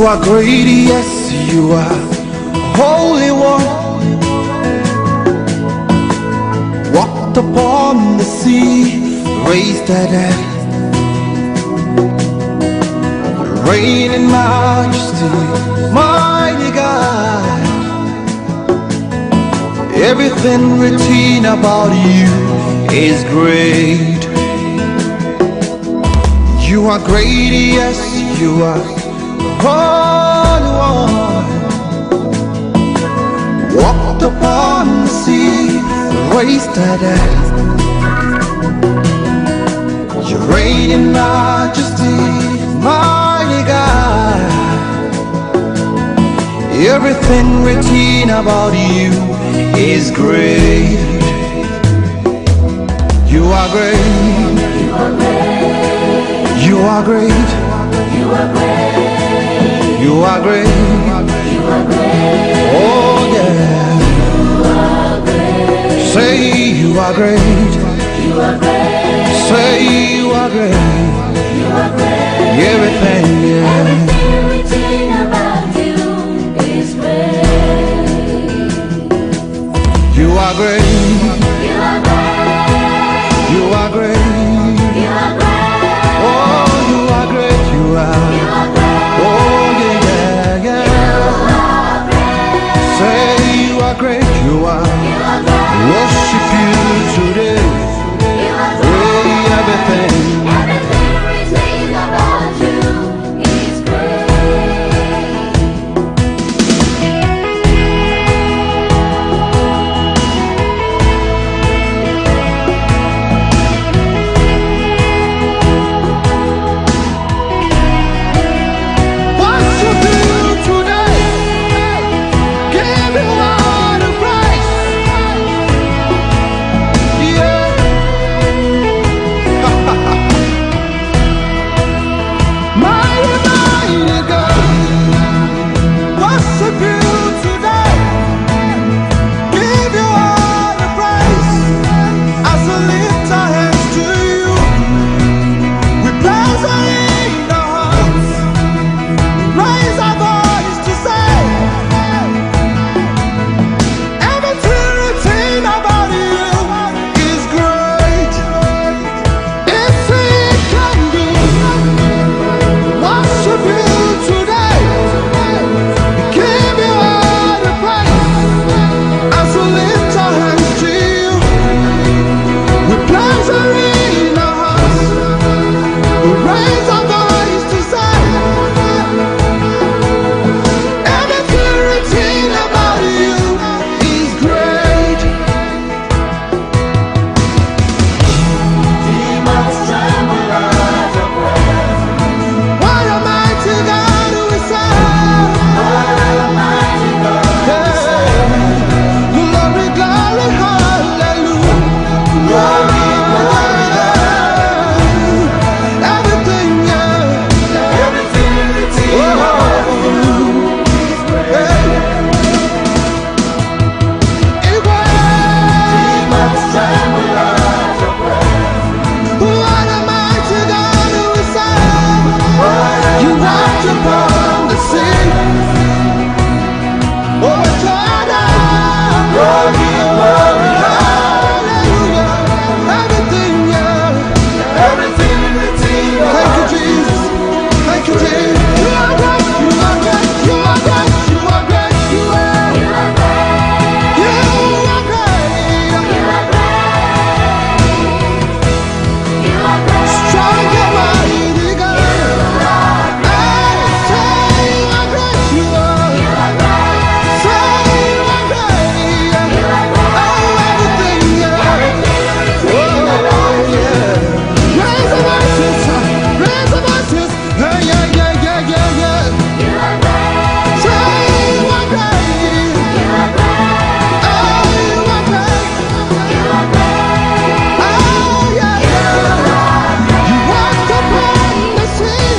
You are great, yes, you are Holy One. Walked upon the sea, raised the dead, reign in majesty, mighty God. Everything written about you is great. You are great, yes, you are Holy One. Walked upon the sea, raised the dead. You reign in majesty, mighty God. Everything written about you is great. You are great. You are great. You are great. You are great. You are great. Oh yeah. You are great. Say you are great. You are great. Say you are great. You are great. Everything, yeah. Everything written about you is great. You are great. You are great. You are great. You are great. Oh, you are great. You are. You are great. Oh yeah, yeah, yeah. You are great. Say you are great. You are. You are great. Worship you today. You are great. Everything. Everything written about you is great. Worship you today. Give you all the praise. Yeah. Mighty, mighty God. Worship you today. Give you all the praise. As we lift our hands to you, we place our in our hearts. Raise our voice to say, everything written about you is great. It's it can do. Worship you today. Give you all the praise. As we lift our hands to you, we place our in our hearts. We raise our voice to say, everything written about you is great. Demons tremble at your presence. What a mighty God we serve. What a mighty God we serve. Glory, glory, hallelujah. Glory, glory, hallelujah. Everything, yeah. Everything written about you is great. Demons tremble at your presence. What a mighty God we serve. You walked upon the sea. Oh, Jordan. Glory, glory, hallelujah. Everything, yeah. Everything written. Thank you, Jesus. Thank you, Jesus. You are great. You are great. You are great. You are great. You are. You are great. You are great. You are great. You are great. Strong and mighty God. You are great. Say you are great. You are. You are great. Say you are great. You are great. Oh, everything, yeah. Everything written about you. Raise the voices. Raise the voices. Yeah, yeah, yeah, yeah, yeah, yeah. You are great. Say you are great. You are great. Oh, you are great. You are great. Oh, yeah, yeah. You walked upon the sea.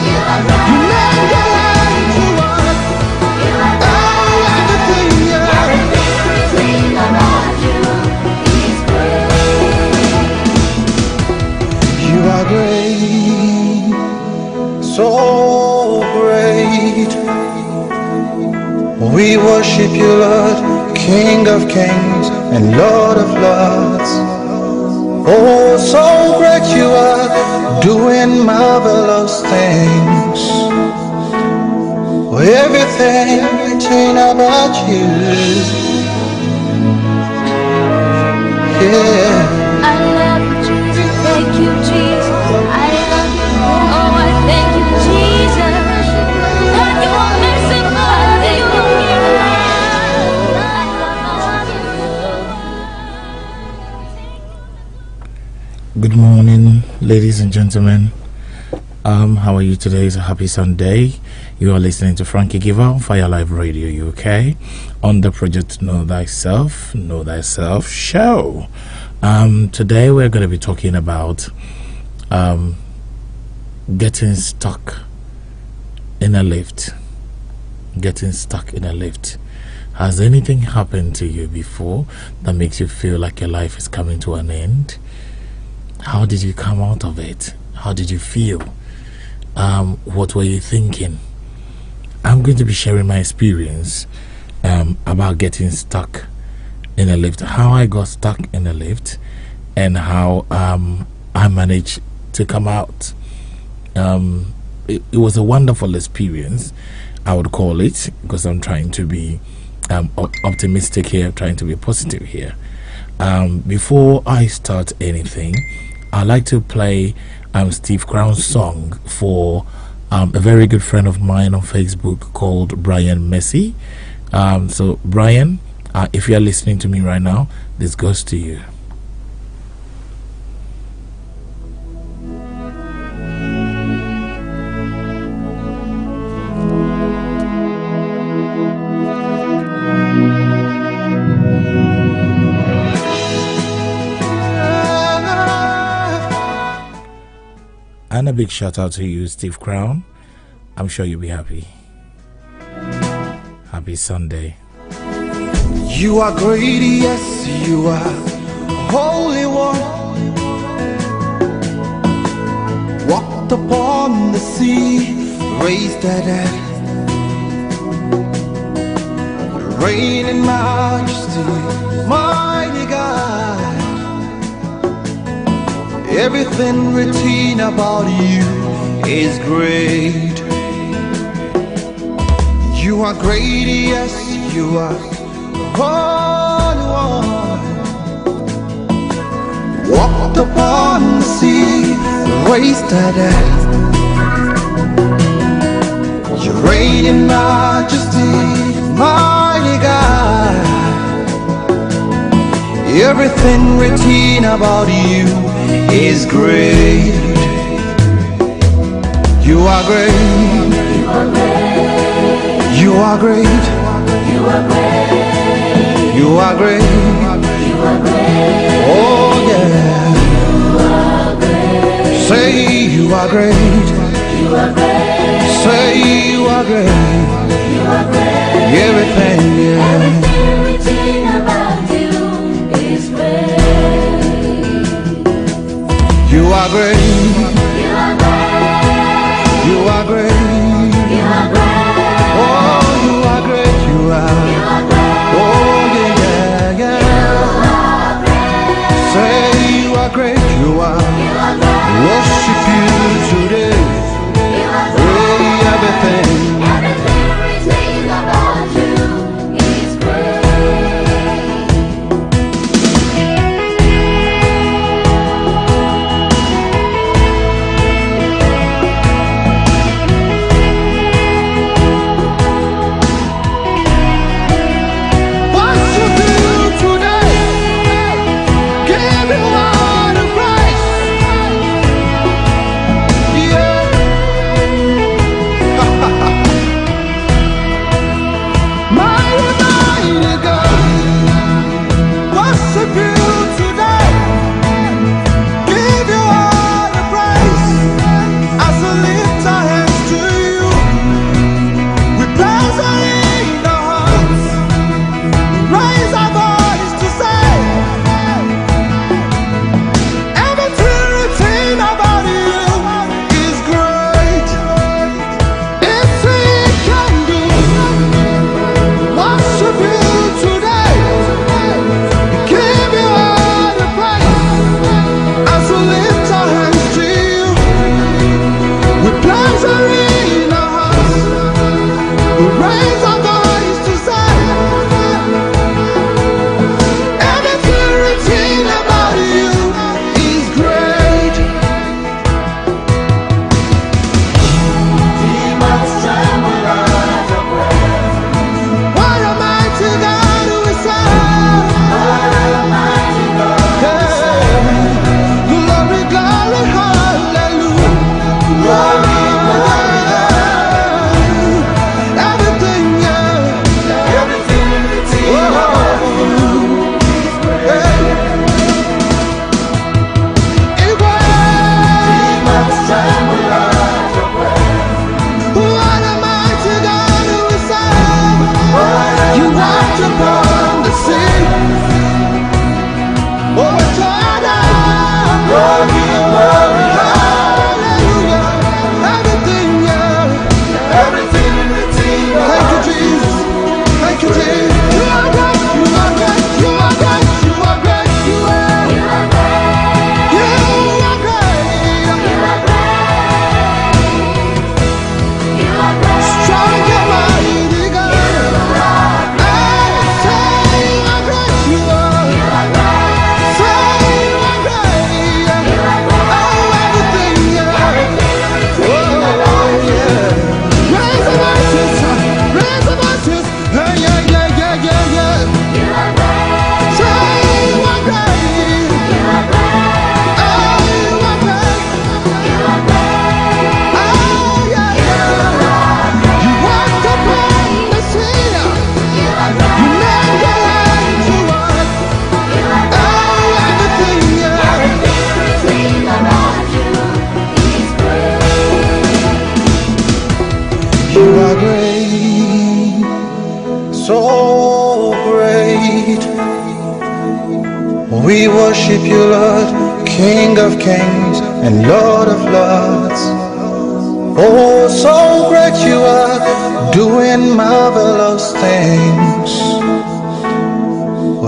You are great. You made the land to walk. You are great. Oh, everything, yeah. Everything written about you is great. You are great, so great. We worship you, Lord, King of kings and Lord of lords. Oh, so great you are, doing marvelous things. Everything written about you. Yeah. I love you, Jesus. Thank you, Jesus. I love you. Oh, I thank you, Jesus. God, you are merciful. Thank you, Jesus. Good morning, ladies and gentlemen. How are you today? It's a happy Sunday. You are listening to Frankie Giver on Fire Live Radio UK on the project Know Thyself show. Today we're going to be talking about getting stuck in a lift. Getting stuck in a lift. Has anything happened to you before that makes you feel like your life is coming to an end? How did you come out of it? How did you feel? What were you thinking? I'm going to be sharing my experience about getting stuck in a lift, how I got stuck in a lift, and how I managed to come out. It was a wonderful experience, I would call it, because I'm trying to be optimistic here, trying to be positive here. Before I start anything, I'd like to play Steve Crown's song for a very good friend of mine on Facebook called Brian Messi. So Brian, if you are listening to me right now, this goes to you. And a big shout out to you, Steve Crown. I'm sure you'll be happy. Happy Sunday. You are great, yes, you are Holy One. Walked upon the sea, raised the dead. Reign in majesty, mighty God. Everything written about you is great. You are great, yes, you are Holy One. Walked upon the sea, raised the dead. You reign in majesty, mighty God. Everything written about you is great. You are great. You are great. You are great. You are great. You are great. Oh yeah. You are great. Say you are great. You are great. Say you are great. You are great. Everything, yeah. Everything written about you is great. You are great. You are great. You are great. You are great. Oh, you are great. You are. You are great. Oh, yeah, yeah, yeah. You are great. Say you are great. You are. You are great. Worship you today. You are great. Everything. Everything written about you is great. We worship you, Lord, King of kings and Lord of lords. Oh, so great you are, doing marvelous things.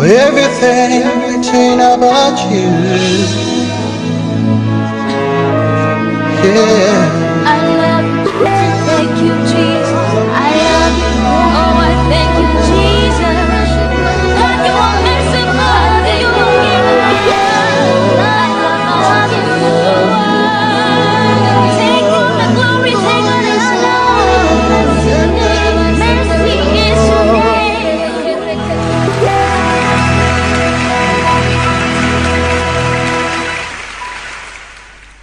Everything about you, yeah. I love you. Thank you, Jesus. I love you. Oh, I thank you, Jesus. Lord, you are merciful. You are take all the glory, take all the honor. Mercy is your name.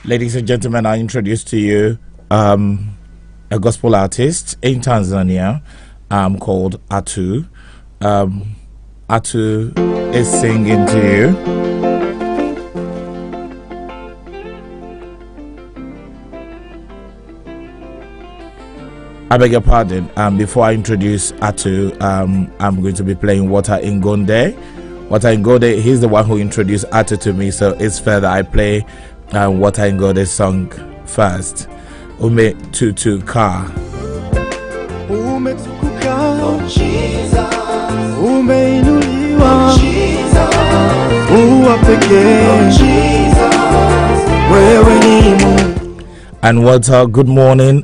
Ladies and gentlemen, I introduce to you a gospel artist in Tanzania called Atu. Atu is singing to you. I beg your pardon. Before I introduce Atu, I'm going to be playing Water Ingonde. Water Ingonde, he's the one who introduced Atu to me, so it's fair that I play Water Ingonde's song first. Ume tutu ka. Ume tukuka, oh Jesus. Ume inuliwa, oh Jesus. Uwa pekee, oh Jesus. Wewe ni Mungu. And Water, good morning.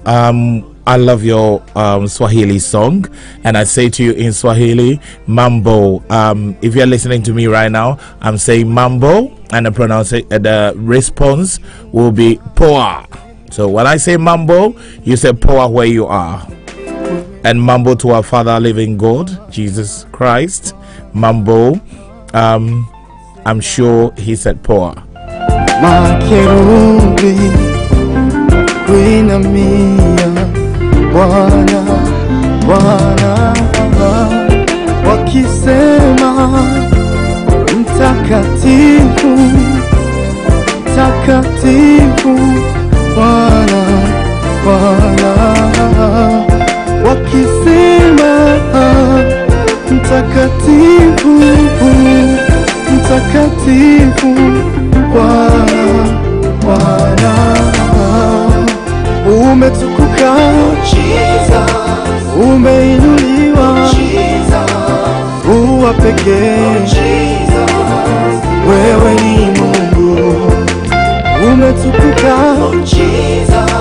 I love your Swahili song, and I say to you in Swahili, Mambo. If you're listening to me right now, I'm saying Mambo, and the response will be Poa. So when I say Mambo, you say Poa where you are. And Mambo to our Father, living God, Jesus Christ. Mambo. I'm sure he said Poa. Makerubi, kuinamia, Bwana, Bwana, wakisema mtakatifu, mtakatifu, Bwana, Bwana, wakisema mtakatifu, mtakatifu, Bwana, Bwana. Umetukuka, Jesus. Umeinuliwa, Jesus. Uwa pekee, Jesus. Wewe ni Mungu. Umetukuka, Jesus.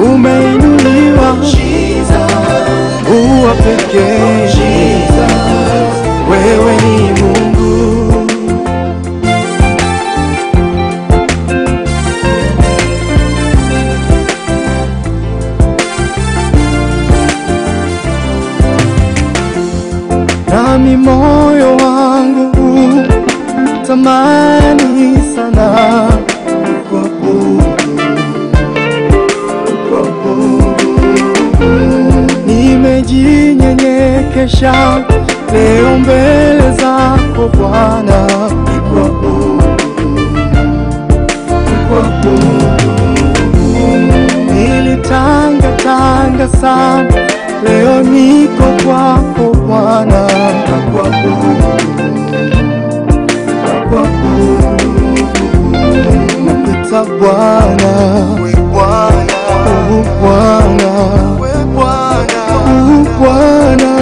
Umeinuliwa, Jesus. Uwa pekee, Jesus. Wewe ni Mungu. Nami moyo wangu tamani sana nimejinyenyekesha leo mbele zako Bwana, nilitanga sana, leo niko kwako Bwana, napita Bwana, Bwana, Bwana,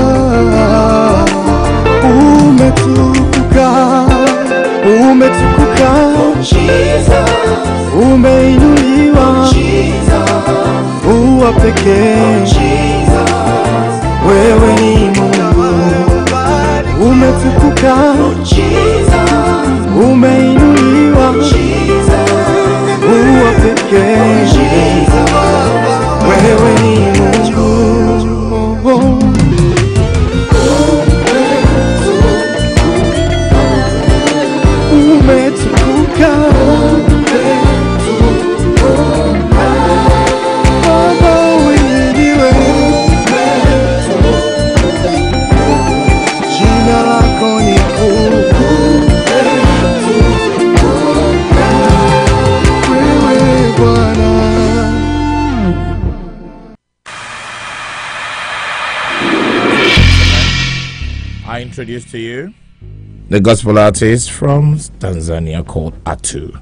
umetukuka, umetukuka, umeinuliwa, uwa pekee, wewe ni Mungu. Umetukuka, umeinuliwa, uwa pekee, wewe ni Mungu. Umetukuka, jina lako ni kuu, wewe Bwana. I introduce to you the gospel artist from Tanzania called Atu.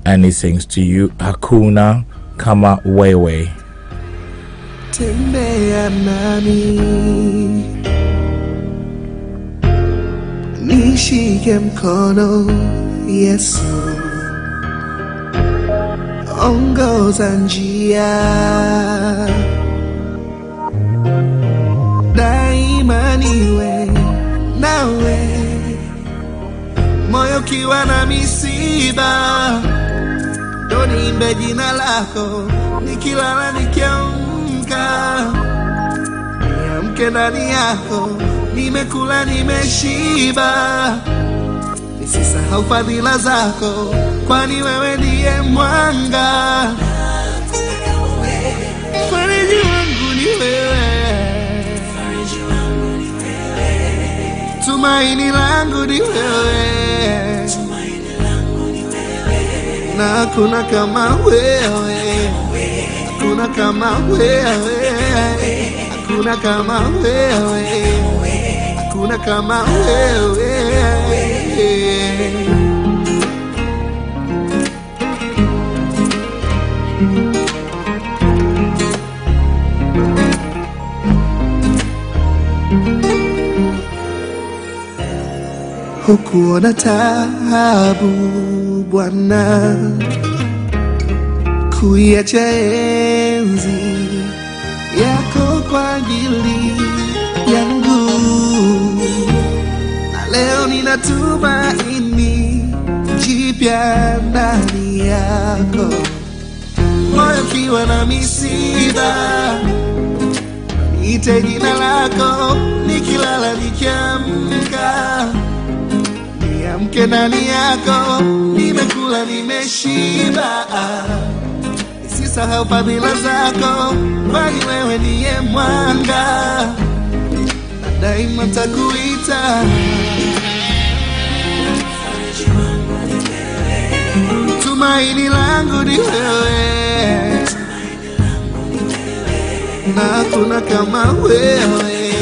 And he sings to you, Hakuna Kama Wewe. Tembea nami, nishike mkono Yesu, ongoza njia, daima niwe nawe, moyo kiwa na misiba, ndo niimbe jina lako, nikilala nikiamka, niamke ndani yako, nimekula nimeshiba, nisisahau fadhila zako, kwani wewe ndiye mwanga, fariji wangu ni wewe, tumaini langu ni wewe, na hakuna kama wewe, hakuna kama wewe, hakuna kama wewe, hakuna kama wewe. Hukuona taabu Bwana, kuiacha enzi yako kwa ajili yangu, na leo nina tumaini jipya ndani yako, moyo kiwa na misiba, niite jina lako, nikilala nikiamka, niamke ndani yako, nimekula nimeshiba, nisisahau fadhila zako, kwani wewe ndiye mwanga, na daima takuita, tumaini langu ni wewe, na hakuna kama wewe,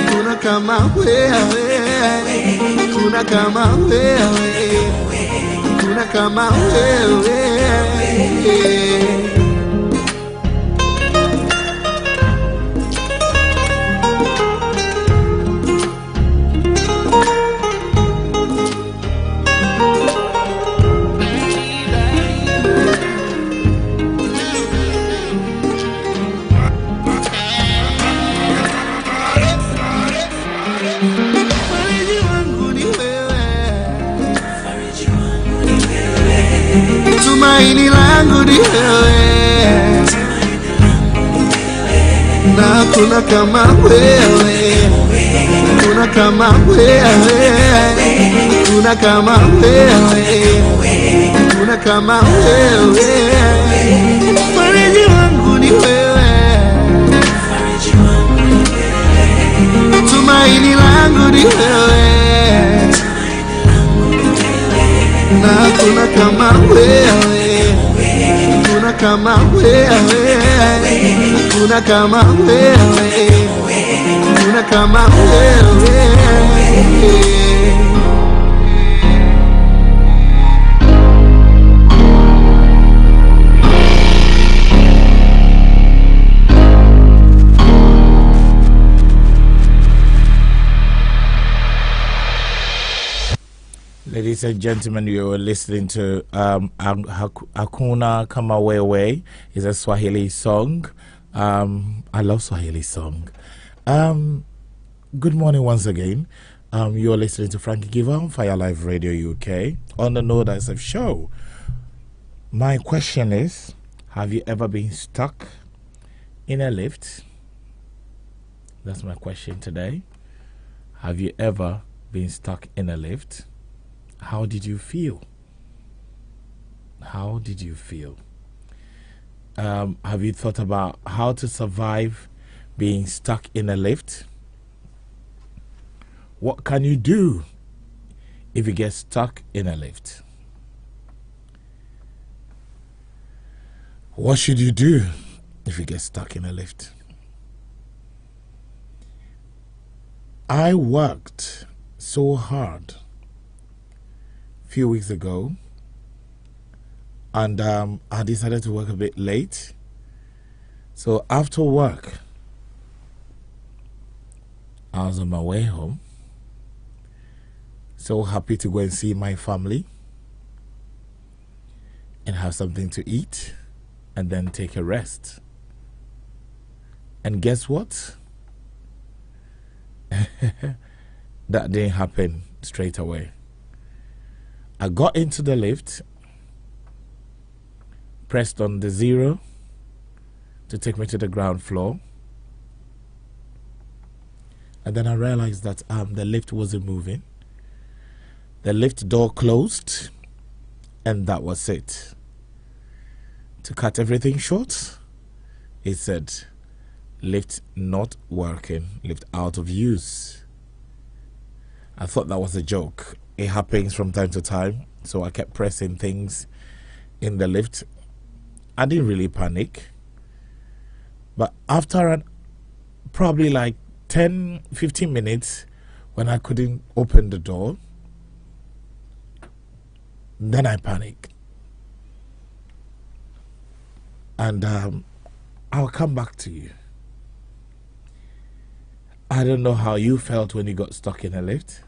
hakuna kama wewe, hakuna kama wewe, hakuna kama wewe. Tumaini langu ni wewe, na hakuna kama wewe, hakuna kama wewe, hakuna kama wewe, hakuna kama wewe. Fariji wangu ni wewe, tumaini langu ni wewe, na hakuna kama wewe, hakuna kama wewe, hakuna kama wewe, hakuna kama wewe. Ladies and gentlemen, you were listening to Hakuna Kama Wewe. Is a Swahili song. I love Swahili song. Good morning once again. You are listening to Frankie Giver on Fire Live Radio UK on the No Dice show. My question is, have you ever been stuck in a lift? That's my question today. Have you ever been stuck in a lift? How did you feel? How did you feel? Have you thought about how to survive being stuck in a lift? What can you do if you get stuck in a lift? What should you do if you get stuck in a lift? I worked so hard a few weeks ago, and I decided to work a bit late. So after work, I was on my way home, so happy to go and see my family and have something to eat and then take a rest. And guess what? That didn't happen straight away. I got into the lift, pressed on the 0 to take me to the ground floor, and then I realized that the lift wasn't moving. The lift door closed, and that was it. To cut everything short, it said, lift not working, lift out of use. I thought that was a joke. It happens from time to time, so I kept pressing things in the lift. I didn't really panic, but after probably like 10-15 minutes, when I couldn't open the door, then I panicked. And I'll come back to you. I don't know how you felt when you got stuck in a lift,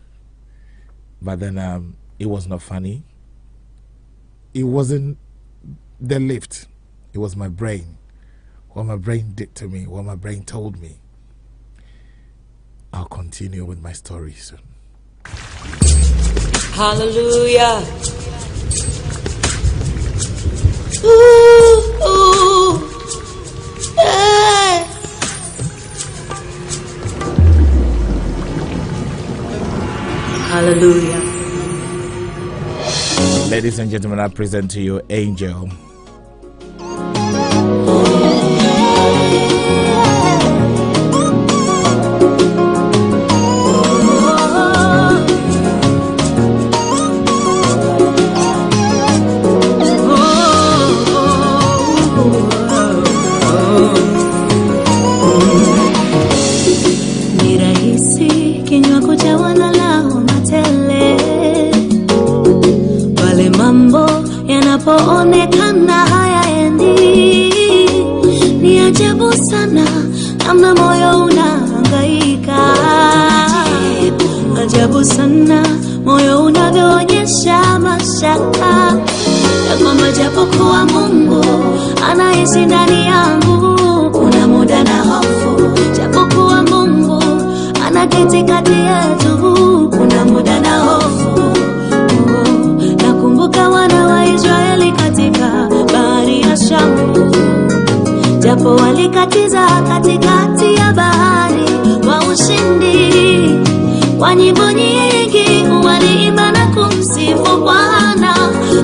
but then it was not funny. It wasn't the lift, it was my brain. What my brain did to me, what my brain told me. I'll continue with my story soon. Hallelujah. Ooh, ooh, yeah. Hallelujah. Ladies and gentlemen, I present to you Angel. Onekana hayaendi, ni ajabu sana namna moyo unahangaika. Ajabu sana moyo unavyoonyesha mashaka ya kwamba japokuwa Mungu anaishi ndani yangu, kuna muda na hofu. Japokuwa Mungu anaketi kati yetu, kuna muda na hofu. Nakumbuka wana wa Israeli katika bahari ya Shamu, japo walikatiza katikati ya bahari kwa ushindi. Kwa nyimbo nyingi waliimba na kumsifu Bwana,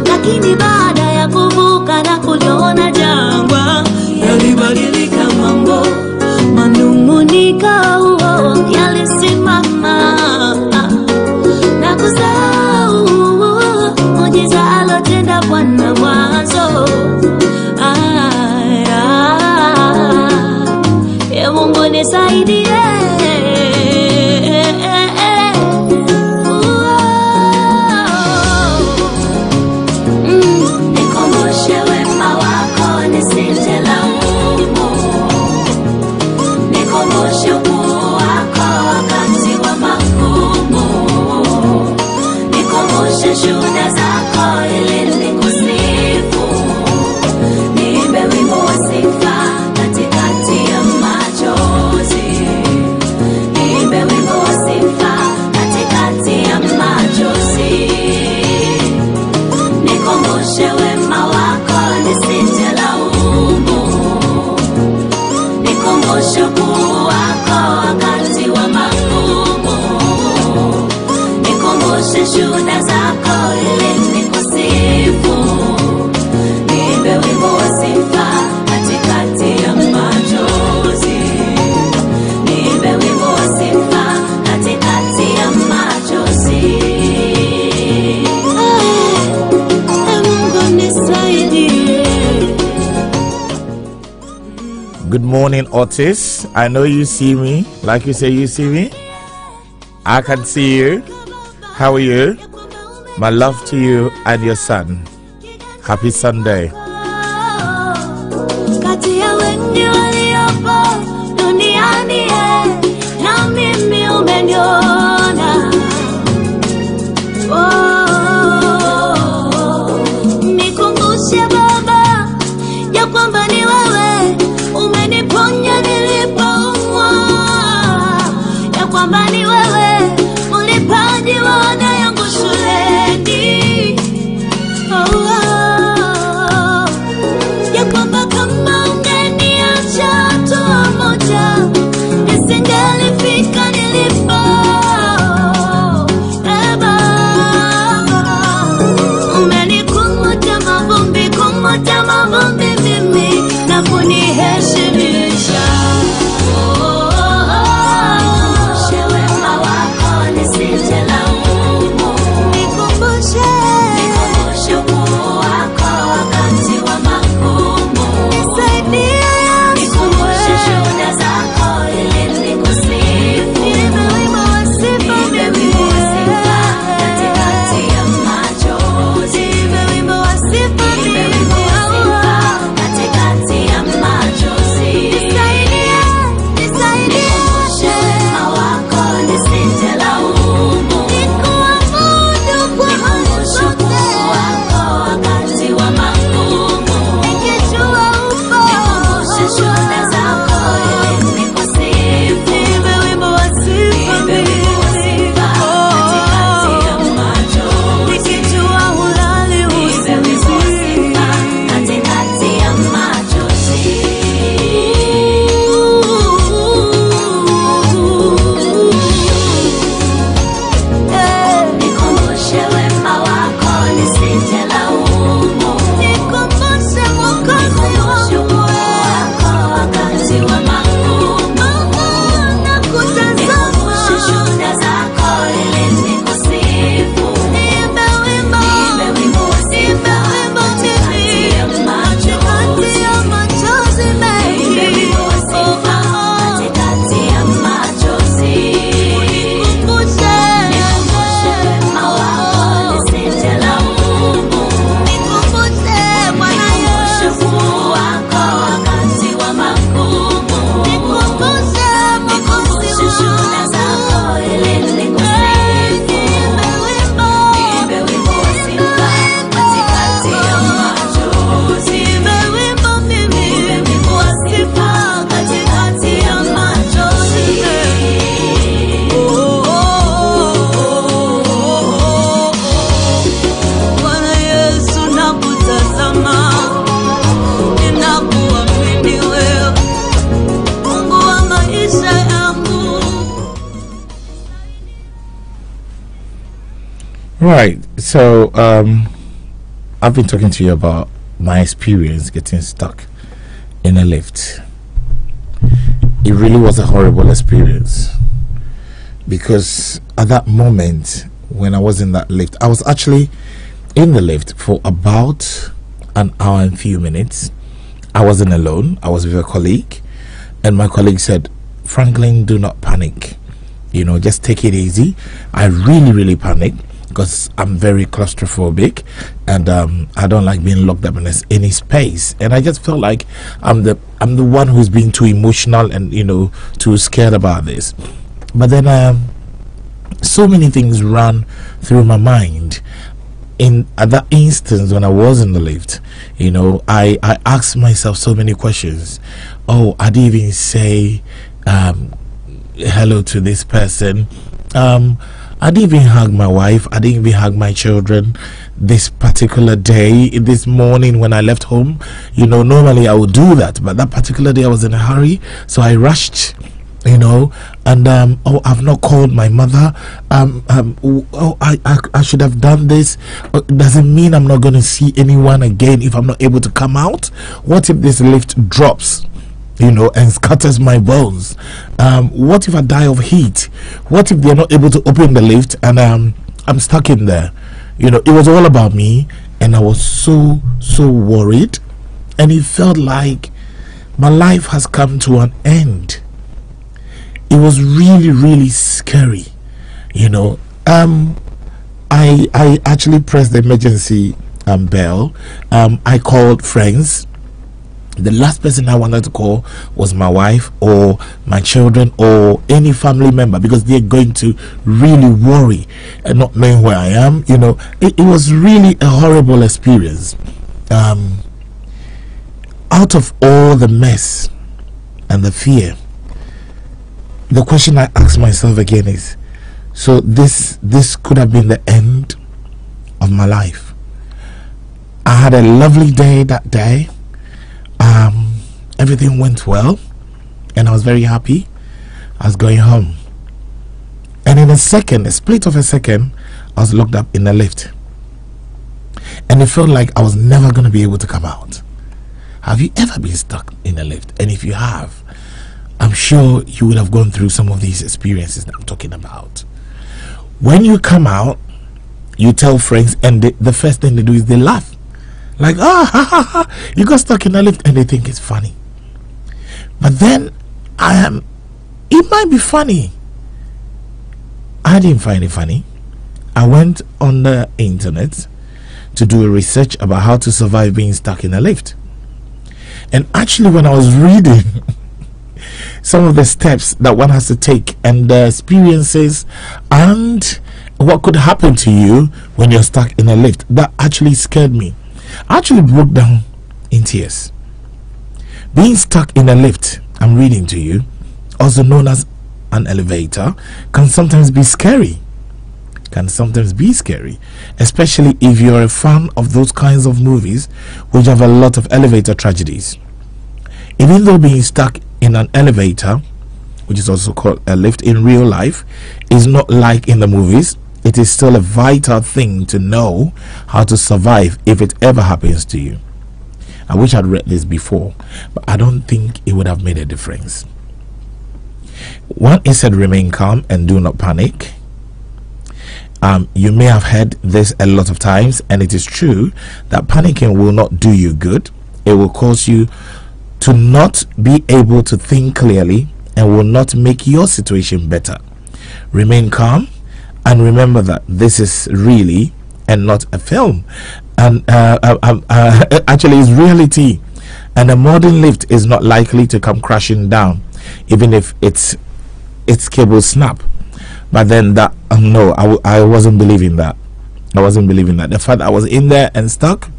lakini baada ya kuvuka na kuliona jangwa, yalibadilika mambo. Manung'uniko yalisimama na kusahau muujiza alotenda Bwana mwanzo. Mungu nisaidie. Nikumbushe wema wako nisitelaumu. Nikumbushe ukuu wako wakati wa magumu. Nikumbushe shuhuda zako ili nikusifu. Niimbe wimbo wa sifa katikati ya machozi. Niimbe wimbo wa sifa katikati ya machozi. Nikumbushe wema wako nisitelaumu. Nikumbushe ukuu wako wakati wa magumu. Nikumbushe shuhuda zako ili nikusifu. Niimbe wimbo wa sifa katikati ya machozi. Niimbe wimbo wa sifa katikati ya machozi. Mungu nisaidie. Good morning, Otis. I know you see me. Like you say you see me, I can see you. How are you? My love to you and your son. Happy Sunday. Kati ya wengi waliopo duniani na mimi umeniona. Nikumbushe Baba ya kwamba ni wewe umeniponya nilipoumwa, ya kwamba ni wewe ulipaji wa ada yangu shuleni. Ya kwamba kama ungeniacha hatua moja nisingelifika nilipo. Baba, umenikunguta mavumbi mimi na kuniheshimisha. Wema wako nisitelaumu. Nikumbushe ukuu wako wakati wa magumu. Nisaidie Yesu. Nikumbushe shuhuda zako ili nikusifu. Niimbe wimbo wa sifa katikati ya machozi. Niimbe wimbo wa sifa katikati ya machozi. Nisaidie. Nikumbushe wema wako nisitelaumu. Nikuabudu kwa Nikumbushe ukuu wako wakati wa magumu. nikijua upo. Nikumbushe shuhuda zako ili nikusifu. Niimbe wimbo wa sifa Katikati ya machozi. nikijua hulali usingizi. Katikati ya machozi. Nikumbushe wema wako nisitelaumu. Nikumbushe Mwokozi Nikumbushe ukuu wako wakati wa magumu. Nikumbushe shuhuda zako ili nikusifu. Niimbe wimbo wa sifa katikati ya machozi. ya machozi mengi. Wimbo wa sifa katikati ya machozi. Nikumbushe Wema wako nisitelaumu. Nikumbushe Bwana Nikumbushe Yesu. ukuu wako wakati wa magumu. Nikumbushe Mwokozi Nikumbushe shuhuda zako ili nikusifu. Niimbe wimbo Wimbo wa sifa katikati ya machozi. Niimbe wimbo mimi wa sifa katikati ya machozi. Bwana Yesu nakutazama, ninakuamini wewe, Mungu wa maisha yangu. Right, so I've been talking to you about my experience getting stuck in a lift. It really was a horrible experience because at that moment when I was in that lift, I was actually in the lift for about an hour and few minutes. I wasn't alone, I was with a colleague, and my colleague said, Franklin, do not panic, you know, just take it easy. I really panicked because I'm very claustrophobic, and I don't like being locked up in any space, and I just felt like I'm the one who's being too emotional and, you know, too scared about this. But then so many things ran through my mind at that instance when I was in the lift. You know, I asked myself so many questions. Oh, I didn't even say hello to this person. I didn't even hug my wife. I didn't even hug my children this particular day, this morning when I left home. You know, normally I would do that, but that particular day I was in a hurry, so I rushed, you know. And oh, I've not called my mother. Oh, I should have done this. Does it mean I'm not going to see anyone again if I'm not able to come out? What if this lift drops, you know, and scatters my bones? What if I die of heat? What if they're not able to open the lift and I'm stuck in there? You know, it was all about me, and I was so worried, and it felt like my life has come to an end. It was really scary, you know. I actually pressed the emergency bell. I called friends. The last person I wanted to call was my wife or my children or any family member, because they're going to really worry and not knowing where I am. You know, it was really a horrible experience. Out of all the mess and the fear, the question I asked myself again is, so this could have been the end of my life. I had a lovely day that day. Everything went well and I was very happy. I was going home, and in a split of a second, I was locked up in the lift, and it felt like I was never going to be able to come out. Have you ever been stuck in a lift? And if you have, I'm sure you would have gone through some of these experiences that I'm talking about. When you come out, you tell friends, and the first thing they do is they laugh. Like, ha ha ha, you got stuck in a lift, and they think it's funny. But then it might be funny. I didn't find it funny. I went on the internet to do a research about how to survive being stuck in a lift. And actually, when I was reading some of the steps that one has to take and the experiences and what could happen to you when you're stuck in a lift, that actually scared me. I actually broke down in tears. Being stuck in a lift, I'm reading to you, also known as an elevator, can sometimes be scary. Especially if you're a fan of those kinds of movies which have a lot of elevator tragedies. Even though being stuck in an elevator, which is also called a lift in real life, is not like in the movies, it is still a vital thing to know how to survive if it ever happens to you. I wish I'd read this before, but I don't think it would have made a difference. One, it said remain calm and do not panic. You may have heard this a lot of times, and it is true that panicking will not do you good. It will cause you to not be able to think clearly and will not make your situation better. Remain calm and remember that this is really and not a film, and actually it's reality, and a modern lift is not likely to come crashing down even if its cable snap. But then that no, I wasn't believing that. The fact that I was in there and stuck,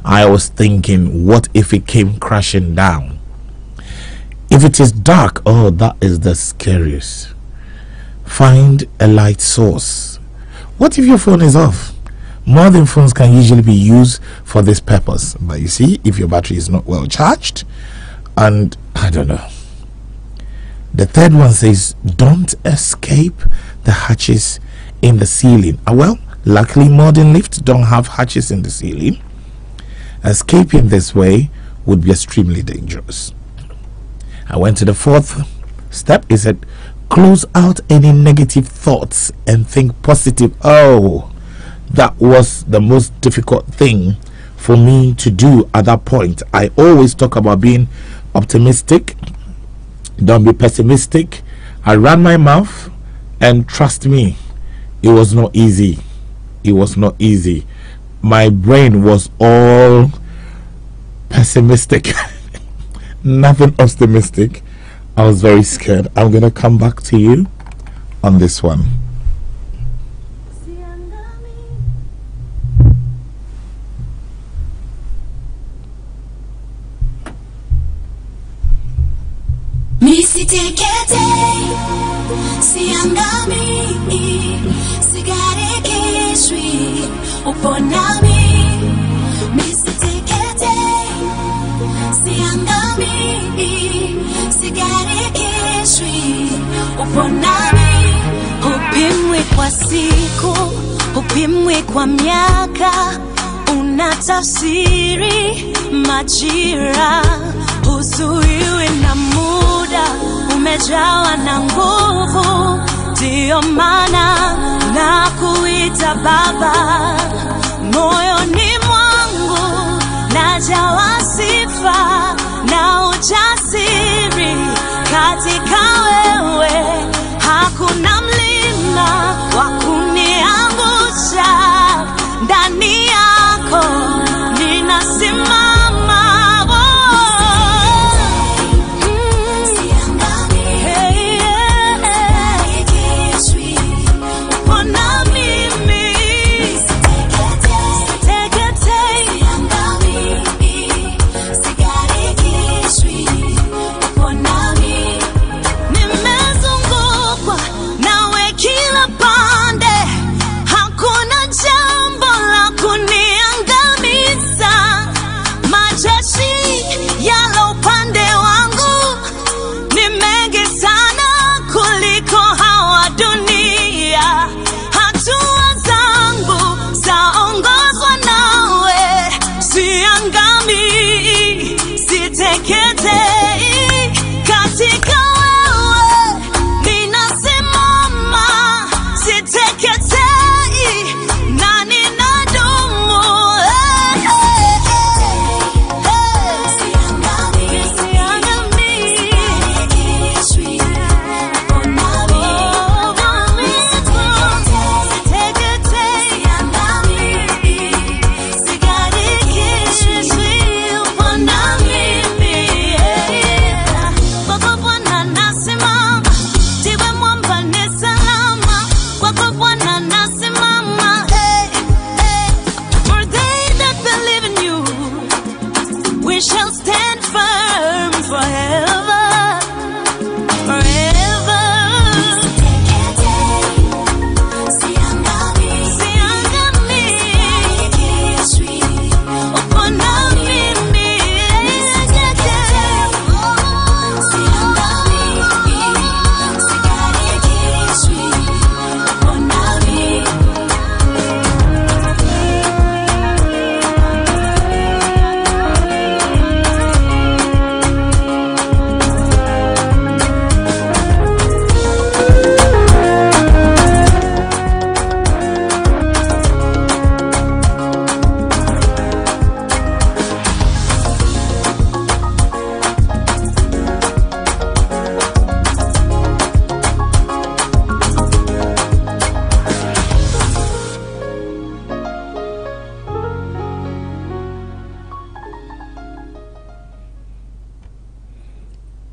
I was thinking, what if it came crashing down? If it is dark, oh, that is the scariest. Find a light source. What if your phone is off? Modern phones can usually be used for this purpose, but you see, if your battery is not well charged, and I don't know. The third one says, don't escape the hatches in the ceiling. Well, luckily modern lifts don't have hatches in the ceiling. Escaping this way would be extremely dangerous. I went to the fourth step. It said, close out any negative thoughts and think positive. Oh, that was the most difficult thing for me to do at that point. I always talk about being optimistic. Don't be pessimistic. I ran my mouth, and trust me, it was not easy. My brain was all pessimistic, nothing optimistic. I was very scared. I'm gonna come back to you on this one. Misitekete, siangami, sigarekeshwi, uponami. Misitekete, siangami, sigarekeshwi, uponami. Upimwe kwa siku, upimwe kwa miaka, unatafsiri majira, uzuiwe na muda, umejawa na nguvu, ndiyo maana na kuita Baba. Moyoni mwangu najawa sifa na ujasiri, katika wewe hakuna mlima wa kuniangusha. we shall stand firm forever, forever.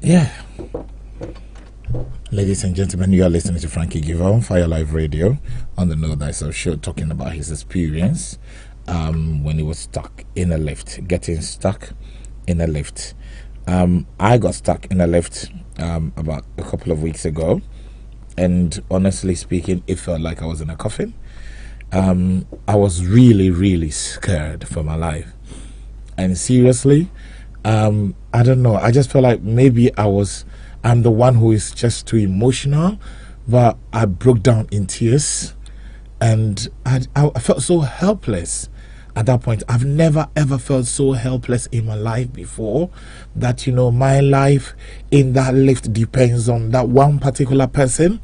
Yeah. Ladies and gentlemen, you are listening to Frankie Giver on Fire Live Radio on the Know Thyself show, talking about his experience when he was stuck in a lift, getting stuck in a lift. I got stuck in a lift about a couple of weeks ago, and honestly speaking, it felt like I was in a coffin. I was really, really scared for my life. And seriously, I don't know, I just felt like maybe I'm the one who is just too emotional, but I broke down in tears, and I felt so helpless at that point. I've never ever felt so helpless in my life before, that, you know, my life in that lift depends on that one particular person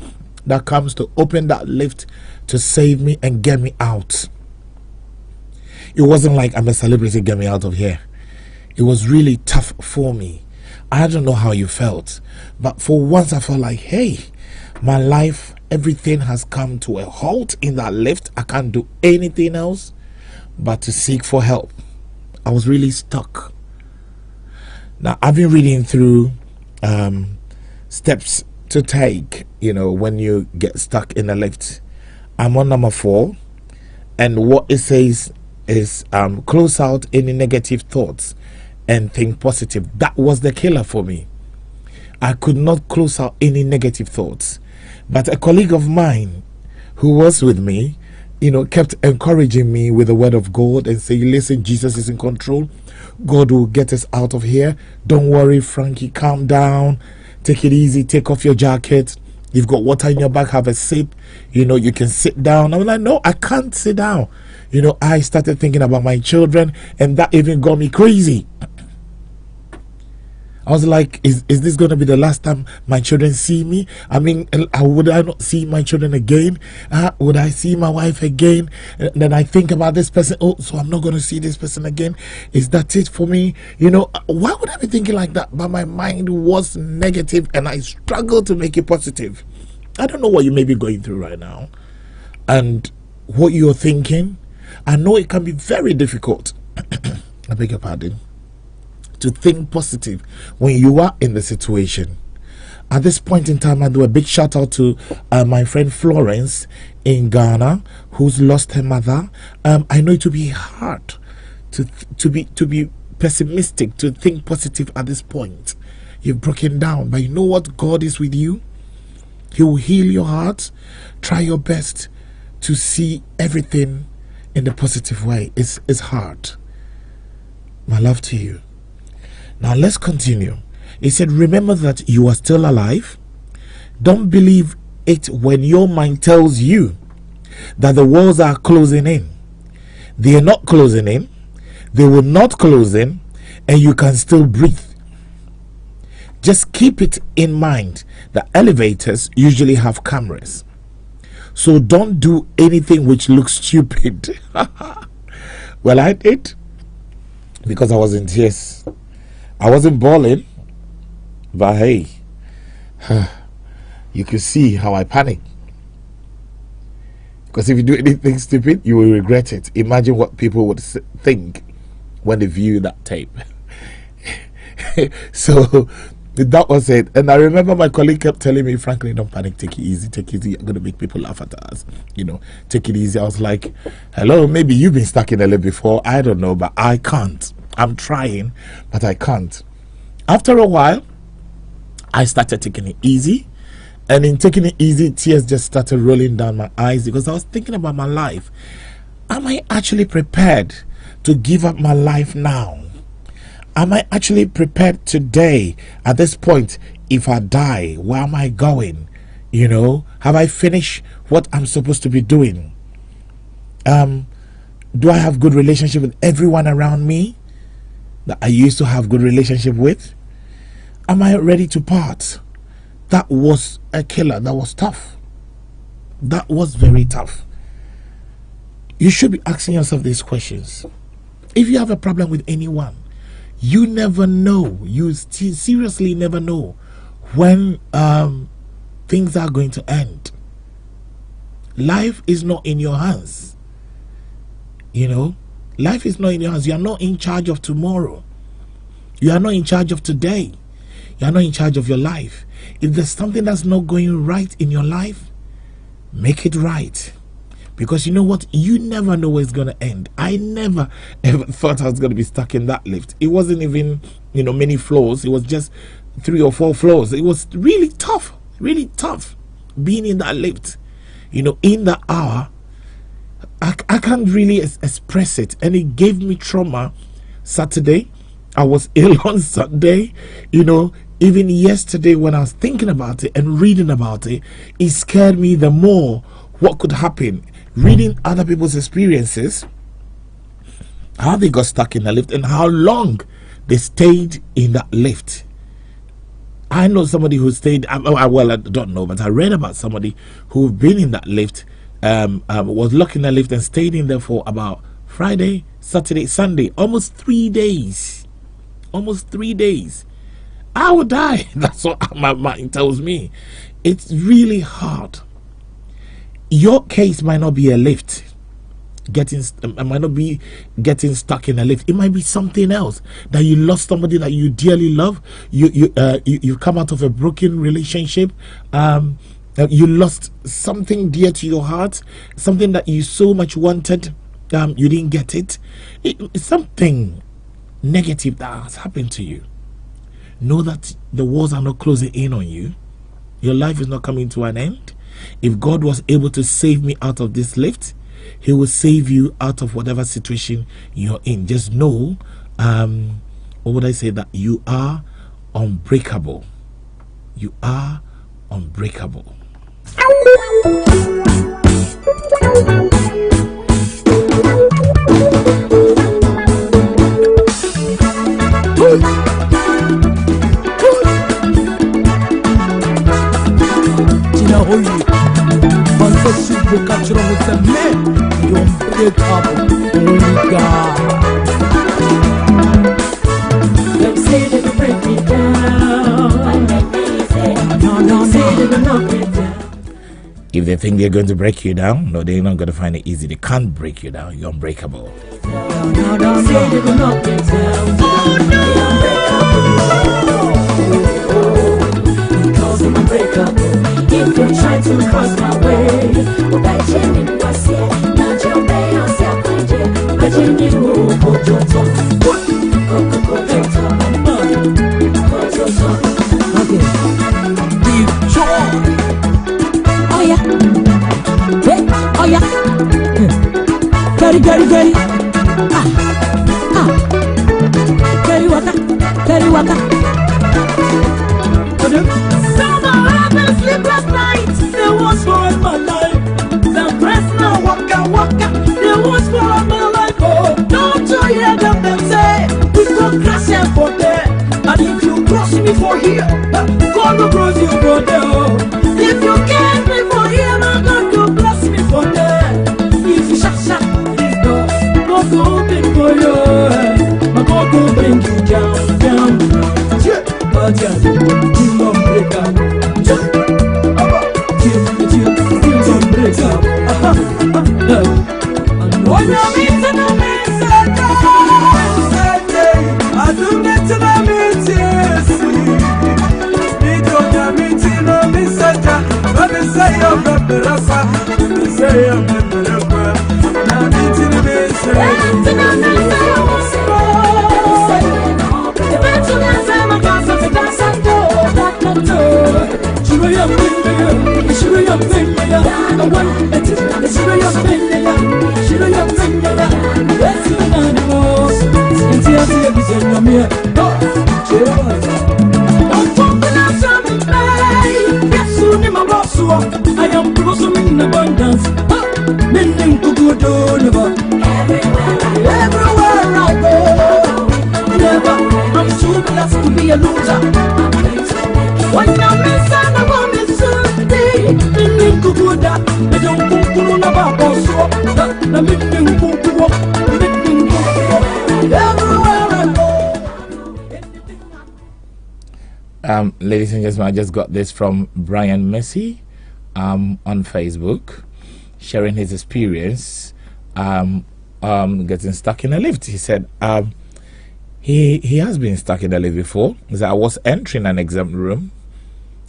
that comes to open that lift to save me and get me out. It wasn't like I'm a celebrity, get me out of here. It was really tough for me. I don't know how you felt, but for once I felt like, hey, my life, everything has come to a halt in that lift. I can't do anything else but to seek for help. I was really stuck. Now, I've been reading through steps to take, you know, when you get stuck in a lift. I'm on number 4, and what it says is close out any negative thoughts and think positive. That was the killer for me. I could not close out any negative thoughts, but a colleague of mine who was with me, you know, kept encouraging me with the word of God and saying, listen, Jesus is in control. God will get us out of here. Don't worry, Frankie, calm down, take it easy, take off your jacket. You've got water in your bag, have a sip, you know, you can sit down. I'm like, no, I can't sit down. You know, I started thinking about my children, and that even got me crazy. I was like, is this going to be the last time my children see me? I mean, would I not see my children again? Would I see my wife again? Then I think about this person. Oh, so I'm not going to see this person again. Is that it for me? You know, why would I be thinking like that? But my mind was negative, and I struggled to make it positive. I don't know what you may be going through right now and what you're thinking. I know it can be very difficult. I beg your pardon. To think positive when you are in the situation. At this point in time, I do a big shout out to my friend Florence in Ghana, who's lost her mother. I know it will be hard to be pessimistic, to think positive at this point. You've broken down, but you know what? God is with you. He will heal your heart. Try your best to see everything in the positive way. It's hard. My love to you. Now let's continue. He said, remember that you are still alive. Don't believe it when your mind tells you that the walls are closing in. They are not closing in. They will not close in, and you can still breathe. Just keep it in mind that elevators usually have cameras. So don't do anything which looks stupid. Well, I did, because I was in tears. I wasn't bawling, but hey, you could see how I panicked. Because if you do anything stupid, you will regret it. Imagine what people would think when they view that tape. So that was it. And I remember my colleague kept telling me, Franklin, don't panic, take it easy, take it easy. I'm going to make people laugh at us. You know, take it easy. I was like, hello, maybe you've been stuck in a lift before. I don't know, but I can't. I'm trying, but I can't. After a while, I started taking it easy. And in taking it easy, tears just started rolling down my eyes because I was thinking about my life. Am I actually prepared to give up my life now? Am I actually prepared today, at this point, if I die, where am I going? You know, have I finished what I'm supposed to be doing? Do I have good relationship with everyone around me that I used to have good relationship with? Am I ready to part? That was a killer. That was tough. That was very tough. You should be asking yourself these questions. If you have a problem with anyone, you never know. You seriously never know when things are going to end. Life is not in your hands. You know, life is not in your hands. You are not in charge of tomorrow. You are not in charge of today. You are not in charge of your life. If there's something that's not going right in your life, make it right. Because you know what? You never know where it's going to end. I never ever thought I was going to be stuck in that lift. It wasn't even, you know, many floors. It was just 3 or 4 floors. It was really tough being in that lift. You know, in that hour, I can't really express it. And it gave me trauma. Saturday, I was ill on Sunday. You know, even yesterday when I was thinking about it and reading about it, it scared me the more what could happen. Reading other people's experiences, how they got stuck in the lift and how long they stayed in that lift. I know somebody who stayed, well, I don't know, but I read about somebody who've been in that lift, was locked in the lift and stayed in there for about Friday, Saturday, Sunday, almost 3 days. Almost 3 days. I would die. That's what my mind tells me. It's really hard. Your case might not be a lift. Might not be getting stuck in a lift. It might be something else, that you lost somebody that you dearly love. You come out of a broken relationship. You lost something dear to your heart, something that you so much wanted. You didn't get it. It's something negative that has happened to you. Know that the walls are not closing in on you. Your life is not coming to an end. If God was able to save me out of this lift, He will save you out of whatever situation you're in. Just know, what would I say, that you are unbreakable. You are unbreakable. Them say they will break me down. If they think they're going to break you down, no, they're not going to find it easy. They can't break you down. You're unbreakable. Say they will knock me down. Because I'm unbreakable. If you try to cross my way, what I change was here. Not your way, I'll say I find you. But you need to go to the top. Oh yeah. Hey, oh yeah. Very. Very waka. Some are having sleepless nights. They was for my life. The press now waka. They was for my life. Oh, don't you hear them say we go crash and for there. And if you cross me for here, God will cross you for there. Oh. If you get me for here, God will bless me for there. If you shut these doors, God will open for you. My God will bring you down. But yeah, you don't break up. You don't break up. When I'm eating a message, I do get to the meeting. You don't meeting a message. But they say I'm not the rasa. They say I'm not the rasa. Now meeting a message. a loser. When you miss on a woman, Sunday, in Nikuda, they don't go to Nabako, so the meeting Kuku, everywhere I go. Ladies and gentlemen, I just got this from Brian Messi on Facebook, sharing his experience getting stuck in a lift. He said he has been stuck in a lift before. He said, I was entering an exam room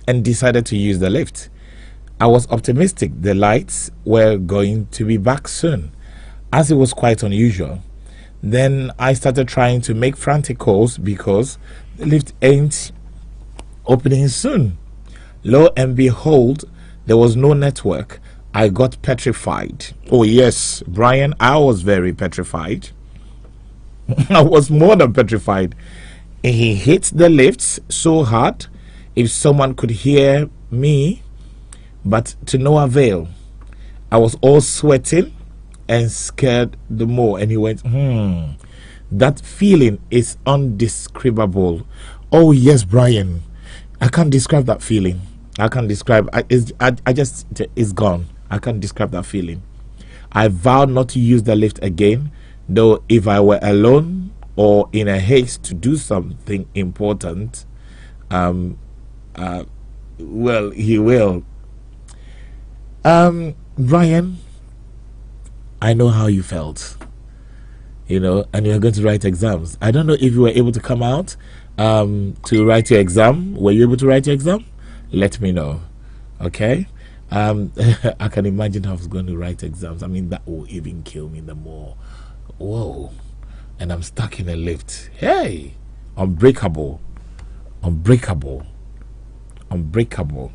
and decided to use the lift. I was optimistic the lights were going to be back soon, as it was quite unusual. Then I started trying to make frantic calls because the lift ain't opening soon. Lo and behold, there was no network. I got petrified. Oh yes, Brian, I was very petrified. I was more than petrified. He hit the lifts so hard, if someone could hear me, but to no avail. I was all sweating and scared the more. And he went, that feeling is undescribable. Oh yes, Brian, I can't describe that feeling. I can't describe. It's gone. I can't describe that feeling. I vowed not to use the lift again, though if I were alone or in a haste to do something important, well, he will. Brian, I know how you felt, you know, and you're going to write exams. I don't know if you were able to come out to write your exam. Were you able to write your exam? Let me know, okay? I can imagine how I was going to write exams. I mean, that will even kill me the more. Whoa. And I'm stuck in a lift. Hey, unbreakable. Unbreakable. Unbreakable.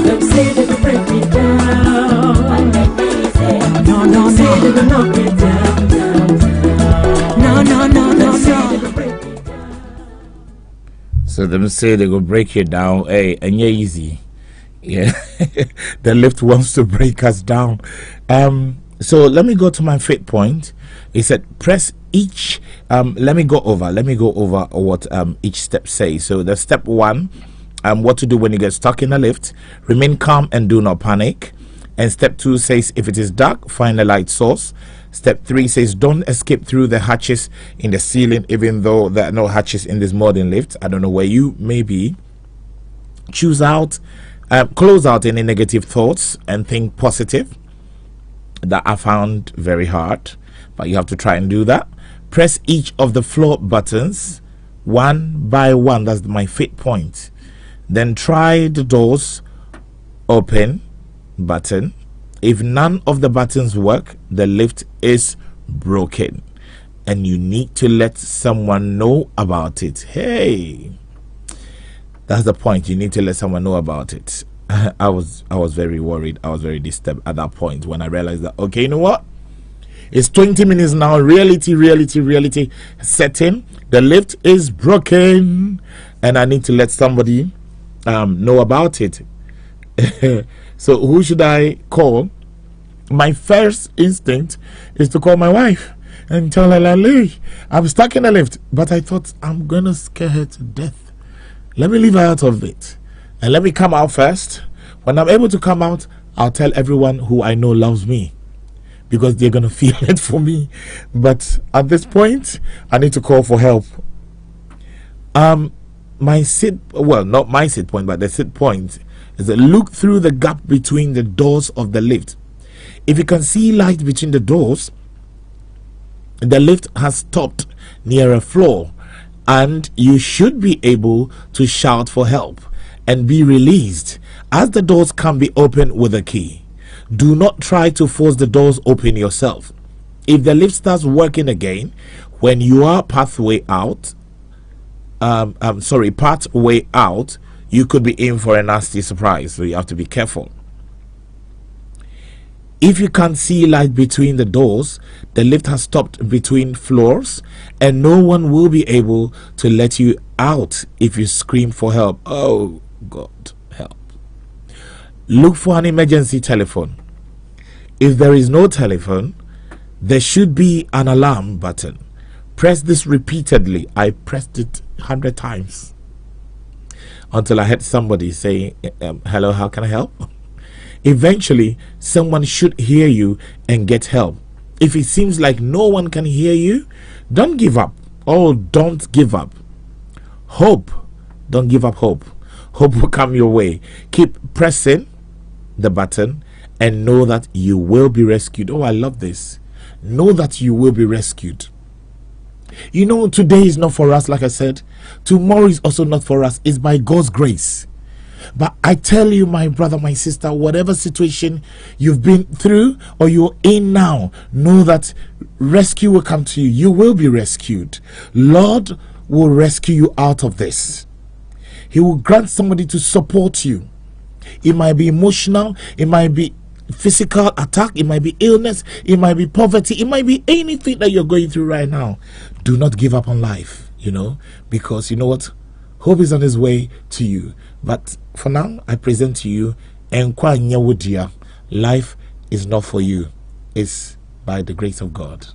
Them say they will break me down. No, say they will knock me down. So them say they will break you down. Hey, and you're easy. Yeah. The lift wants to break us down. So let me go to my fifth point. He said press each let me go over what each step says. So the step one, what to do when you get stuck in a lift: remain calm and do not panic. And step two says if it is dark, find a light source. Step three says don't escape through the hatches in the ceiling, even though there are no hatches in this modern lift. I don't know where you may be. Close out any negative thoughts and think positive. That I found very hard, but you have to try and do that. Press each of the floor buttons one by one. That's my fifth point. Then try the doors open button. If none of the buttons work, the lift is broken and you need to let someone know about it. Hey, that's the point. You need to let someone know about it. I was very worried. I was very disturbed at that point when I realized that, okay, you know what? It's 20 minutes now. Reality setting. The lift is broken and I need to let somebody know about it. So who should I call? My first instinct is to call my wife and tell her, Lily, I'm stuck in the lift. But I thought, I'm gonna scare her to death. Let me leave her out of it and let me come out first. When I'm able to come out, I'll tell everyone who I know loves me, because they're gonna feel it for me. But at this point, I need to call for help. My sit, well, not my sit point, but the sit point is that look through the gap between the doors of the lift. If you can see light between the doors, the lift has stopped near a floor and you should be able to shout for help and be released, as the doors can be opened with a key. Do not try to force the doors open yourself. If the lift starts working again when you are pathway out, you could be in for a nasty surprise, so you have to be careful. If you can't see light between the doors, the lift has stopped between floors, and no one will be able to let you out if you scream for help. Oh God, help. Look for an emergency telephone. If there is no telephone, there should be an alarm button. Press this repeatedly. I pressed it 100 times until I heard somebody say, hello, how can I help? Eventually, someone should hear you and get help. If it seems like no one can hear you, don't give up. Oh, don't give up. Hope. Don't give up hope. Hope will come your way. Keep pressing the button and know that you will be rescued. Oh, I love this. Know that you will be rescued. You know, today is not for us, like I said. Tomorrow is also not for us. It's by God's grace. But I tell you, my brother, my sister, whatever situation you've been through or you're in now, know that rescue will come to you. You will be rescued. Lord will rescue you out of this. He will grant somebody to support you. It might be emotional, it might be physical attack, it might be illness, it might be poverty, it might be anything that you're going through right now. Do not give up on life, because you know what? Hope is on his way to you. But for now, I present to you, life is not for you. It's by the grace of God.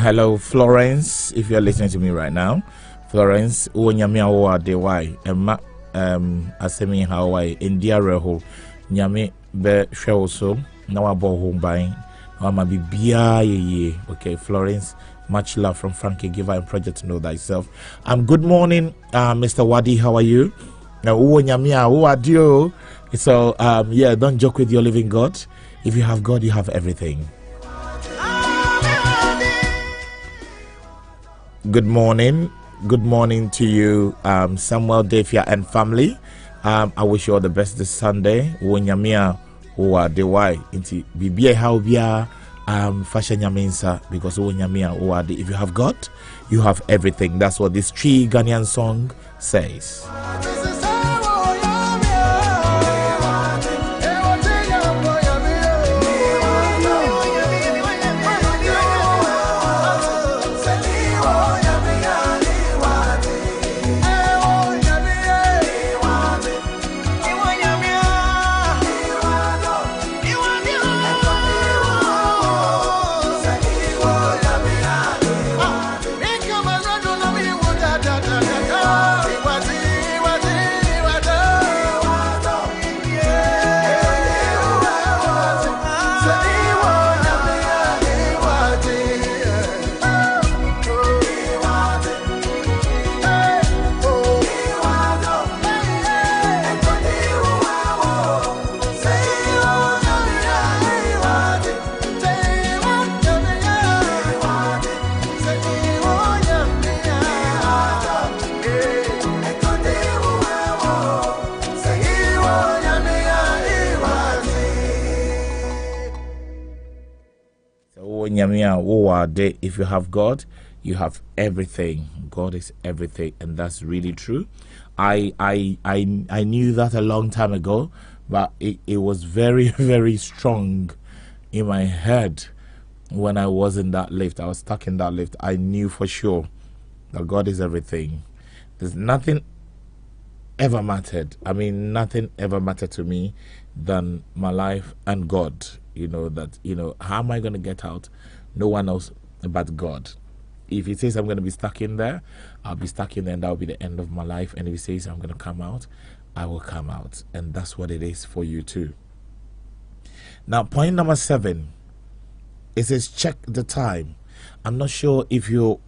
Hello, Florence, if you're listening to me right now. Florence, Nyame awa de wai emma asemi Hawaii India reho Nyame be hwe so na wa bo ho ban na ma bibia ye. Okay, Florence, much love from Frankie Giver and Project Know Thyself. Good morning, Mr. Wadi, how are you? Now Nyame adio. So yeah, don't joke with your living God. If you have God, you have everything. Good morning to you, Samuel, Defia, and family. I wish you all the best this Sunday. Wonyamia wa dewai inti bibia how bia fashion yaminsa because wonyamia wa if you have God, you have everything. That's what this Tree Ghanaian song says. If you have God, you have everything. God is everything, and that's really true. I knew that a long time ago, but it was very, very strong in my head when I was in that lift. I was stuck in that lift. I knew for sure that God is everything. There's nothing ever mattered. I mean, nothing ever mattered to me than my life and God. You know that, how am I going to get out? No one else but God. If he says I'm going to be stuck in there, I'll be stuck in there, and that'll be the end of my life. And if he says I'm going to come out, I will come out. And that's what it is for you too. Now, point number 7, it says check the time. I'm not sure if you're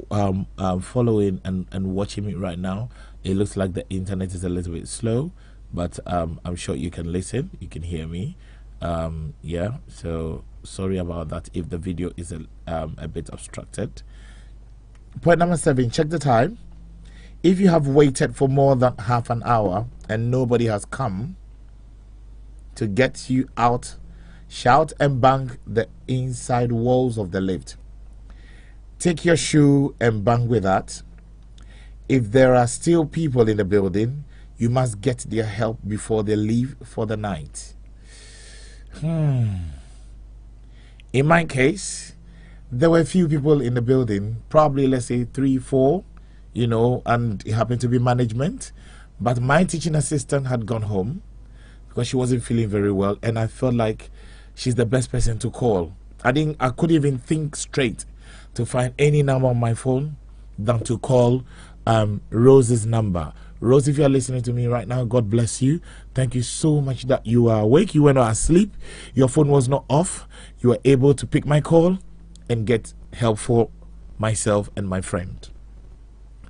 following and watching me right now. It looks like the internet is a little bit slow, but I'm sure you can listen, you can hear me. Yeah, so sorry about that if the video is a bit obstructed. Point number 7, check the time. If you have waited for more than half an hour and nobody has come to get you out, shout and bang the inside walls of the lift. Take your shoe and bang with that. If there are still people in the building, you must get their help before they leave for the night. In my case, there were a few people in the building, probably let's say 3, 4, and it happened to be management. But my teaching assistant had gone home because she wasn't feeling very well, and I felt like she's the best person to call. I couldn't even think straight to find any number on my phone than to call Rose's number. Rose, if you are listening to me right now, God bless you. Thank you so much that you are awake. You were not asleep. Your phone was not off. You were able to pick my call and get help for myself and my friend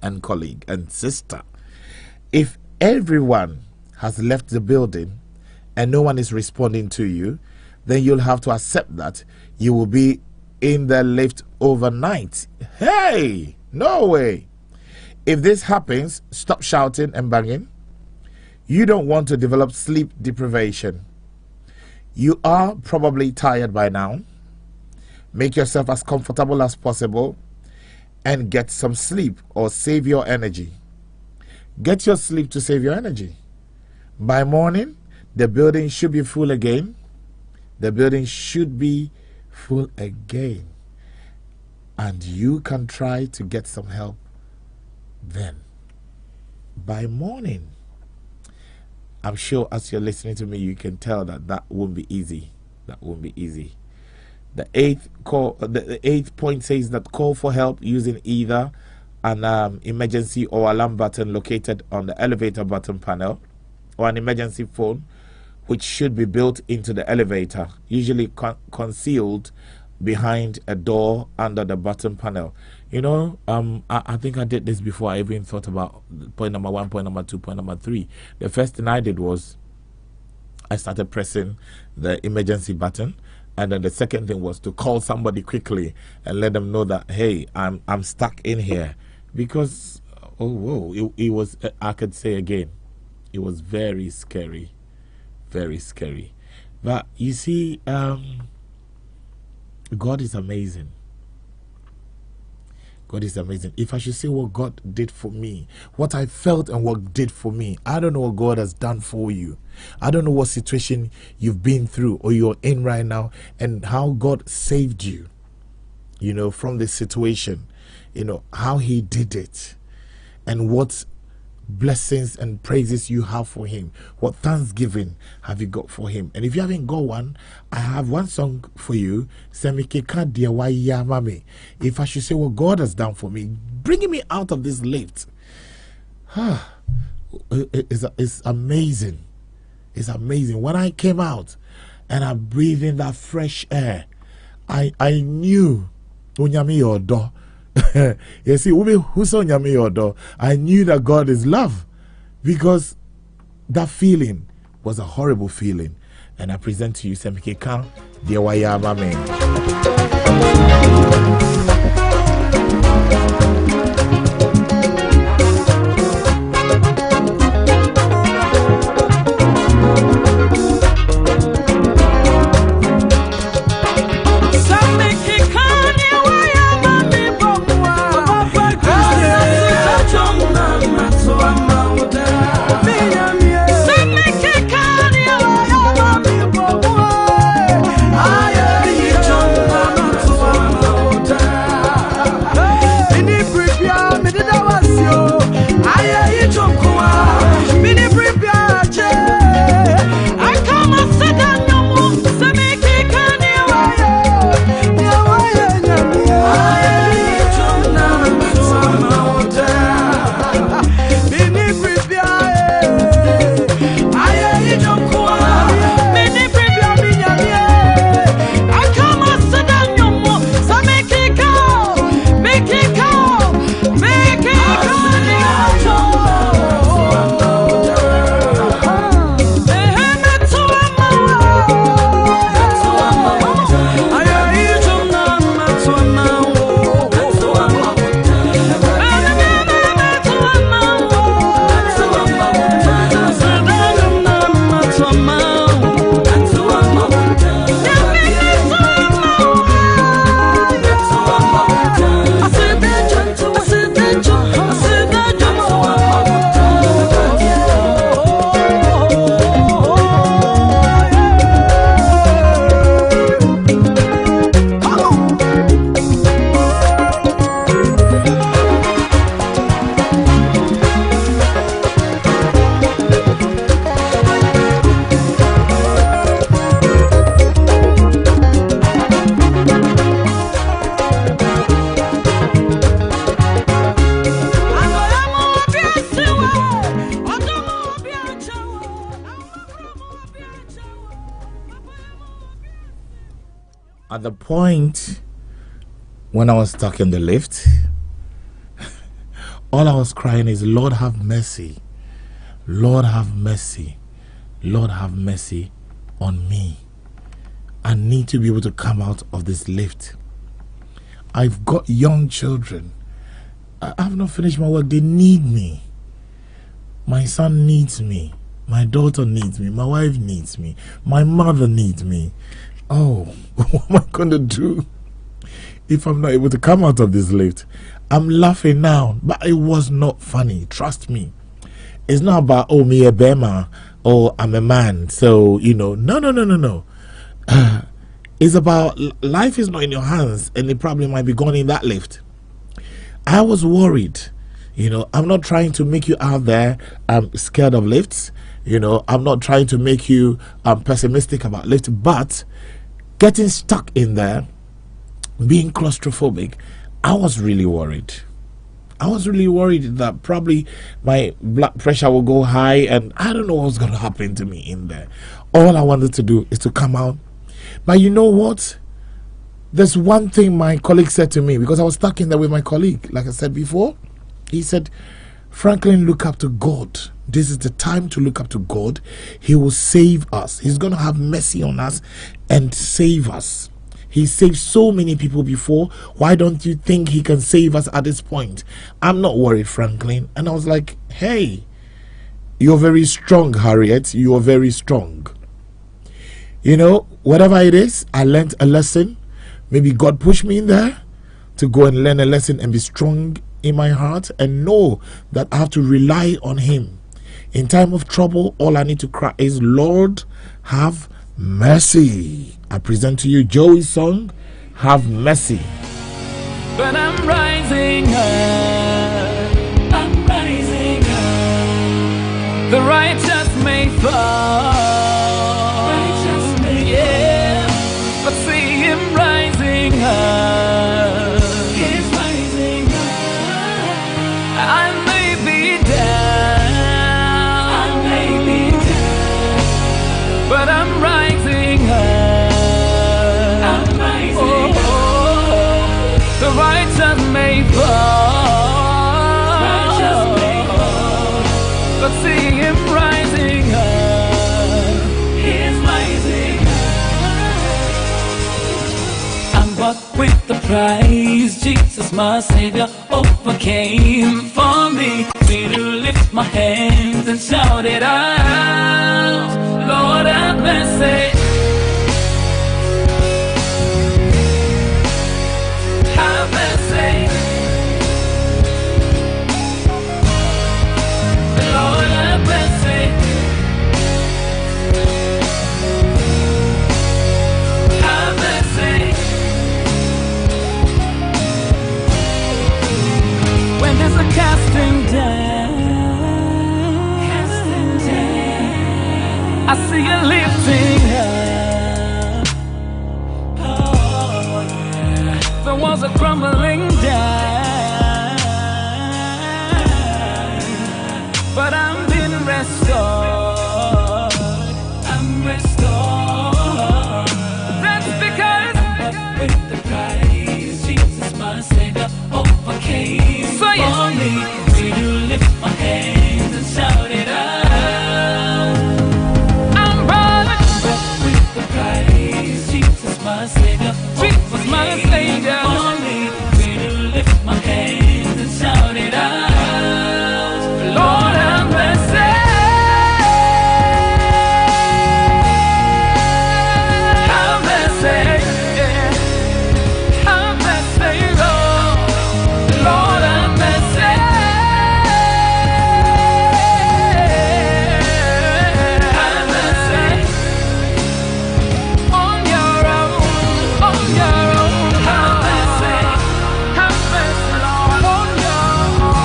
and colleague and sister. If everyone has left the building and no one is responding to you, then you'll have to accept that you will be in the lift overnight. Hey, no way. If this happens, stop shouting and banging. You don't want to develop sleep deprivation. You are probably tired by now. Make yourself as comfortable as possible and get some sleep or save your energy. Get your sleep to save your energy. By morning, the building should be full again. The building should be full again. And you can try to get some help then. By morning, I'm sure as you're listening to me, you can tell that won't be easy. That won't be easy. The eighth point says that call for help using either an emergency or alarm button located on the elevator button panel, or an emergency phone, which should be built into the elevator, usually concealed behind a door under the button panel. I think I did this before I even thought about point number 1, point number 2, point number 3. The first thing I did was I started pressing the emergency button, and then the second thing was to call somebody quickly and let them know that, hey, I'm stuck in here. Because it was, I could say again, it was very scary. Very scary. But you see, God is amazing. God is amazing. If I should say what God did for me, what I felt and what did for me, I don't know what God has done for you. I don't know what situation you've been through or you're in right now and how God saved you, you know, from this situation, you know, how he did it and what blessings and praises you have for him. What thanksgiving have you got for him? And if you haven't got one, I have one song for you. If I should say what God has done for me, bringing me out of this lift, it's amazing. It's amazing. When I came out and I breathed in that fresh air, I knew you see, I knew that God is love, because that feeling was a horrible feeling. And I present to you Semike Khan, dear Waya Mame. At the point when I was stuck in the lift, all I was crying is, Lord have mercy, Lord have mercy, Lord have mercy on me. I need to be able to come out of this lift. I've got young children. I have not finished my work. They need me. My son needs me. My daughter needs me. My wife needs me. My mother needs me. Oh, what am I going to do if I'm not able to come out of this lift? I'm laughing now, but it was not funny. Trust me. It's not about, oh, me a bema, or I'm a man. So, you know, no. It's about life is not in your hands, and it probably might be gone in that lift. I was worried. You know, I'm not trying to make you out there scared of lifts. You know, I'm not trying to make you pessimistic about lifts, but getting stuck in there, being claustrophobic, I was really worried. I was really worried that probably my blood pressure will go high, and I don't know what's going to happen to me in there. All I wanted to do is to come out. But you know what? There's one thing my colleague said to me, because I was stuck in there with my colleague, like I said before. He said, Franklin, look up to God. This is the time to look up to God. He will save us. He's going to have mercy on us and save us. He saved so many people before. Why don't you think he can save us at this point? I'm not worried, Franklin. And I was like, hey, you're very strong, Harriet. You are very strong. You know, whatever it is, I learned a lesson. Maybe God pushed me in there to go and learn a lesson and be strong in my heart and know that I have to rely on Him. In time of trouble, all I need to cry is, Lord, have mercy. I present to you Joey's song, Have Mercy. But I'm rising up, I'm rising up. The righteous may fall, righteous may fall. But see him rising up, he's rising up. I may be down, I may be down, but I'm rising up, I'm rising up. The righteous may fall, righteous may fall, but see him rising up, he's rising up. I'm bought with the price, Jesus my Savior overcame for me. Me to lift my hands and shout it out, Lord have mercy. Have mercy, Lord have mercy, have mercy. When there's a casting down, I see a lifting up. Oh, yeah. The walls are crumbling down, but I'm being restored, I'm restored. That's because with the price, Jesus my Savior overcame for me. We do lift my hands and shout it out. I'm running with the price, Jesus my Savior, Jesus my Savior. We do lift my hands and shout it out, Lord have mercy, have mercy, have mercy, Lord have mercy, have mercy, on your own, have mercy, Lord, on your own,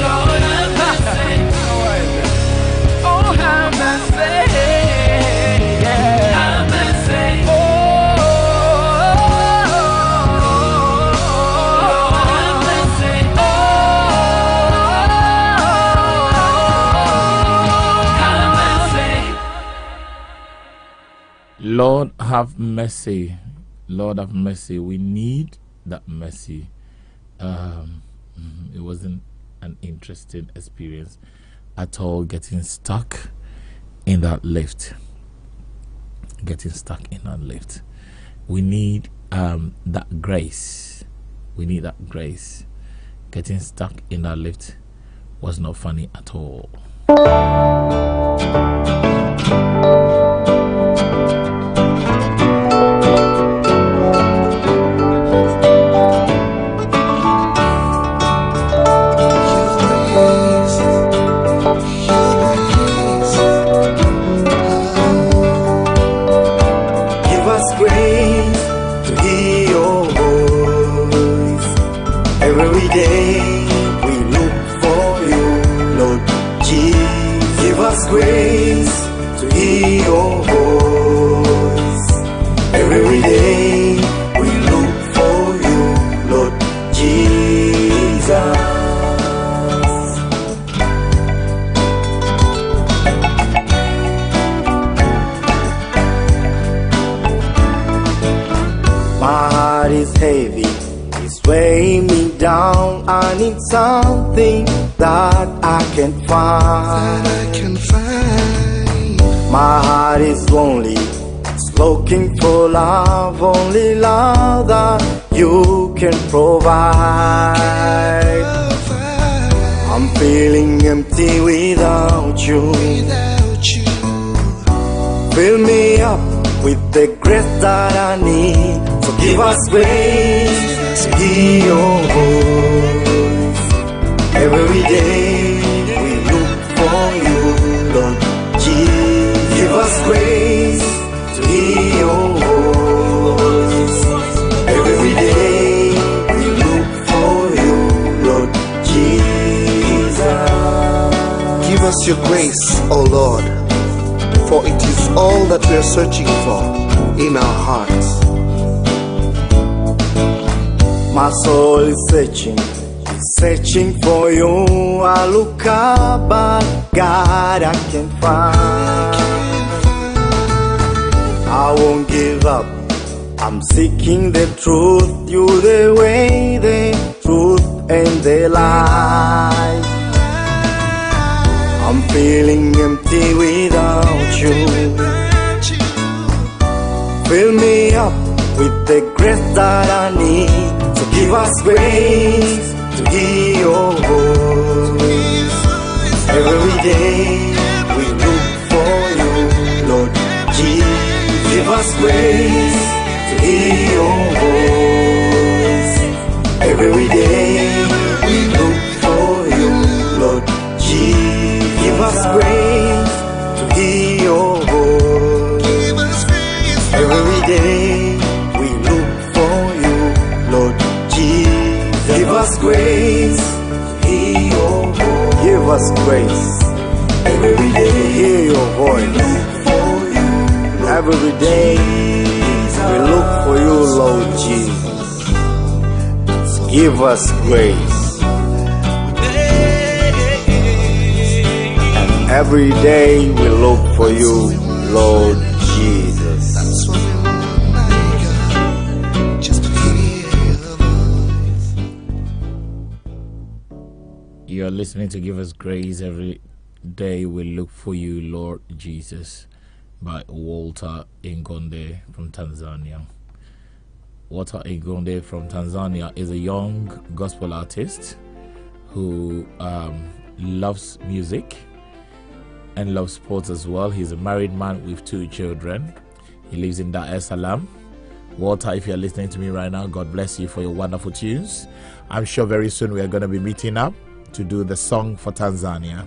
Lord have mercy, oh have mercy, yeah, have mercy, oh Lord have mercy, have mercy. Lord, have mercy. Lord, have mercy. We need that mercy. It wasn't an interesting experience at all, getting stuck in that lift. Getting stuck in that lift. We need that grace. We need that grace. Getting stuck in that lift was not funny at all. Give us grace to hear your voice. Every day we look for you, Lord Jesus. Give us grace to hear your voice. Every day we look for you, Lord Jesus. My heart is heavy, it's weighing me down. I need something that I can find. My heart is lonely, it's looking for love, only love that you can provide. I'm feeling empty without you. Fill me up with the grace that I need. So give us grace to hear your voice. Every day we look for you, Lord Jesus. Give us grace to hear your voice. Every day we look for you, Lord Jesus. Give us your grace, O Lord, for it is all that we are searching for in our hearts. My soul is searching for you. I look up, but God, I can't find. I won't give up. I'm seeking the truth. You the way, the truth, and the light. I'm feeling empty without you. Fill me up with the grace that I need. So give us grace to hear your voice. Every day we look for you, Lord Jesus. Give us grace to hear your voice. Every day we look for you, Lord Jesus. Give us grace to hear your voice. Every day we look for you, Lord Jesus. Give us grace to hear your voice. Give us grace. Every day to hear your voice. Every day we look for you, Lord Jesus. Give us grace. And every day we look for you, Lord Jesus. You are listening to Give Us Grace. Every day we look for you, Lord Jesus, by Walter Ingonde from Tanzania. Walter Ingonde from Tanzania is a young gospel artist who loves music and loves sports as well. He's a married man with 2 children. He lives in Dar es Salaam. Walter, if you're listening to me right now, God bless you for your wonderful tunes. I'm sure very soon we are going to be meeting up to do the song for Tanzania.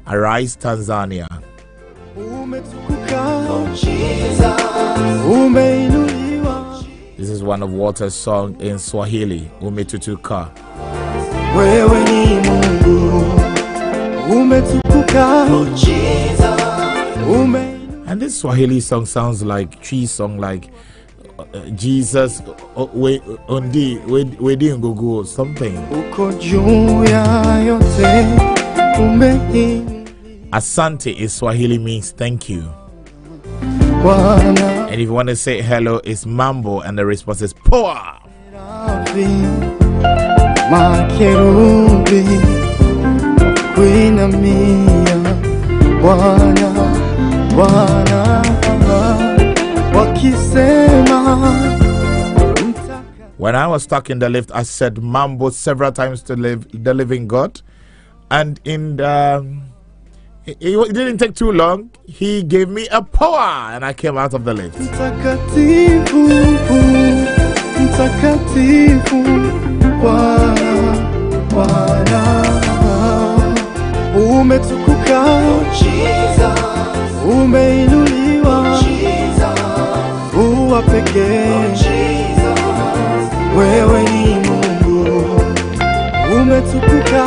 Arise, Tanzania. This is one of Walter's song in Swahili, Umetutuka. Wewe ni Mungu, umetukuka. And this Swahili song sounds like tree song, like Jesus ondi wedi ngugu something. Uko juu ya yote, Asante is Swahili, means thank you. Bwana. And if you want to say hello, it's mambo, and the response is poa. Makerubi kuinamia Bwana, Bwana wakisema. When I was stuck in the lift, I said mambo several times to the living God, and in it didn't take too long. He gave me a power, and I came out of the lift. Mtakatifu, mtakatifu, Bwana, Bwana, umetukuka, umeinuliwa, uwa pekee, wewe ni Mungu, umetukuka,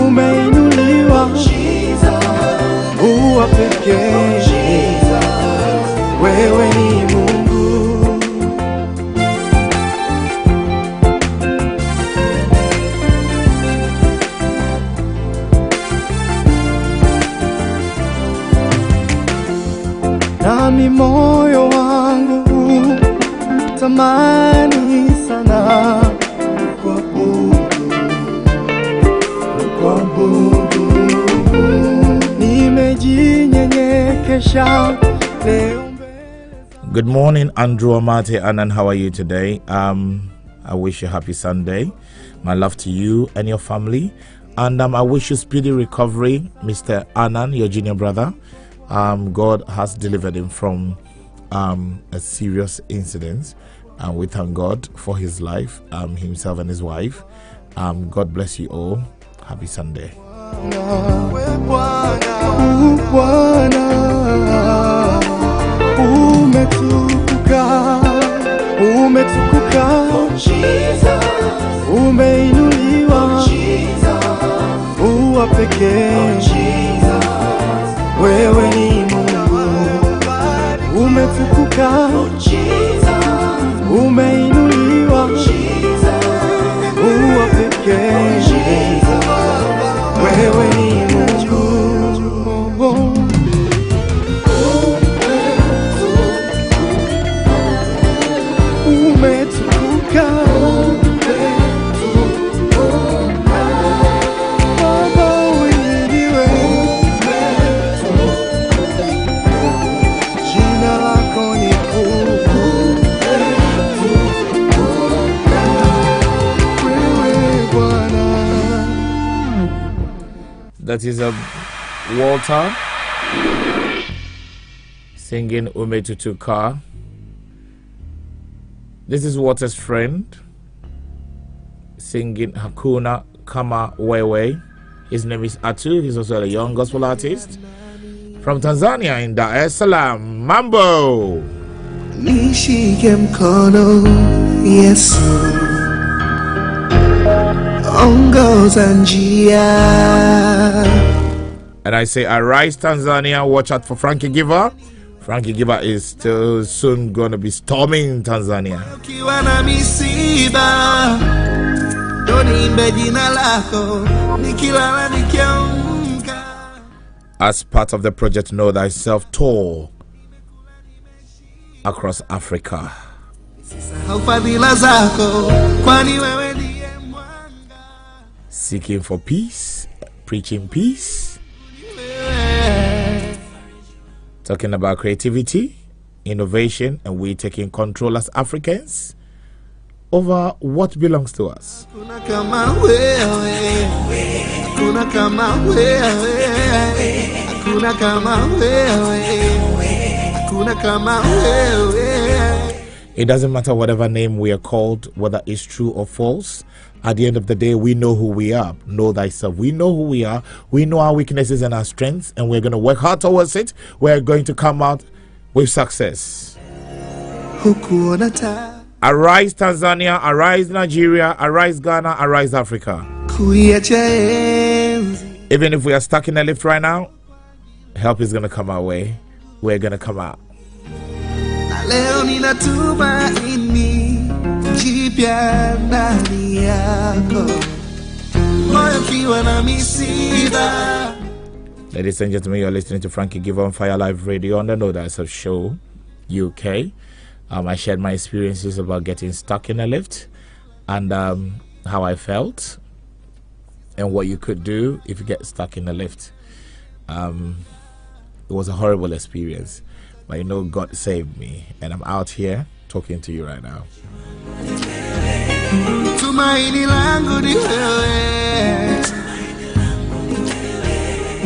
umeinuliwa, uwa pekee, wewe ni Mungu. Nami moyo wangu tamani sana kuabudu, nimejinyenyekesha leo. Good morning, Andrew Amate Annan. How are you today? I wish you a happy Sunday. My love to you and your family, and I wish you speedy recovery, Mr. Annan, your junior brother. God has delivered him from a serious incident, And we thank God for his life, himself and his wife. God bless you all. Happy Sunday. Umetukuka, umeinuliwa, uwa pekee, wewe ni Mungu. Umetukuka, umeinuliwa, uwa pekee, wewe ni Mungu. That is a Walter singing Umetutuka. This is Walter's friend singing Hakuna Kama Wewe. His name is Atu. He's also a young gospel artist from Tanzania in Dar es Salaam. Mambo. Nishike mkono Yesu, ongoza njia. And I say, arise Tanzania, watch out for Frankie Giver. Frankie Giver is still soon going to be storming Tanzania. As part of the Project Know Thyself tour across Africa. Seeking for peace, preaching peace. Talking about creativity, innovation, and we taking control as Africans over what belongs to us. It doesn't matter whatever name we are called, whether it's true or false. At the end of the day, we know who we are. Know thyself. We know who we are. We know our weaknesses and our strengths, and we're going to work hard towards it. We're going to come out with success. Arise Tanzania, arise Nigeria, arise Ghana, arise Africa. Even if we are stuck in a lift right now, help is going to come our way. We're going to come out. Ladies and gentlemen, you're listening to Frankie Giver on Fire Live Radio on the Know Thyself Show, UK. I shared my experiences about getting stuck in a lift and how I felt and what you could do if you get stuck in a lift. It was a horrible experience, but you know God saved me, and I'm out here talking to you right now. Tumaini langu ni wewe,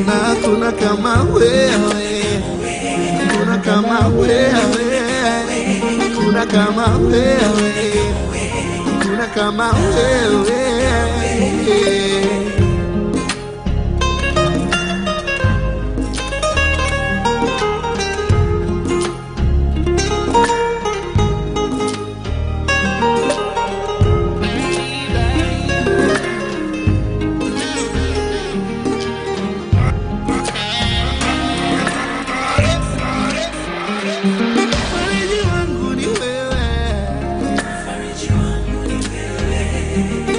na kuna kama wewe, kuna kama wewe, kuna kama wewe, kuna kama wewe.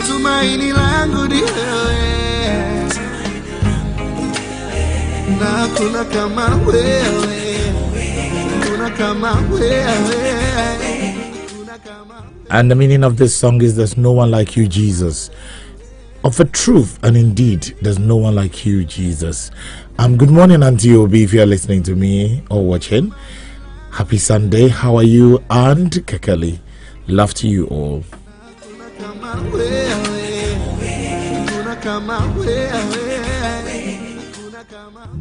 Tumaini langu ni wewe, na kuna kama wewe, kuna kama wewe. And the meaning of this song is there's no one like you, Jesus. Of a truth, and indeed, there's no one like you, Jesus. Good morning, Auntie Obi, if you're listening to me or watching. Happy Sunday. How are you, Aunt Kekeli? Love to you all.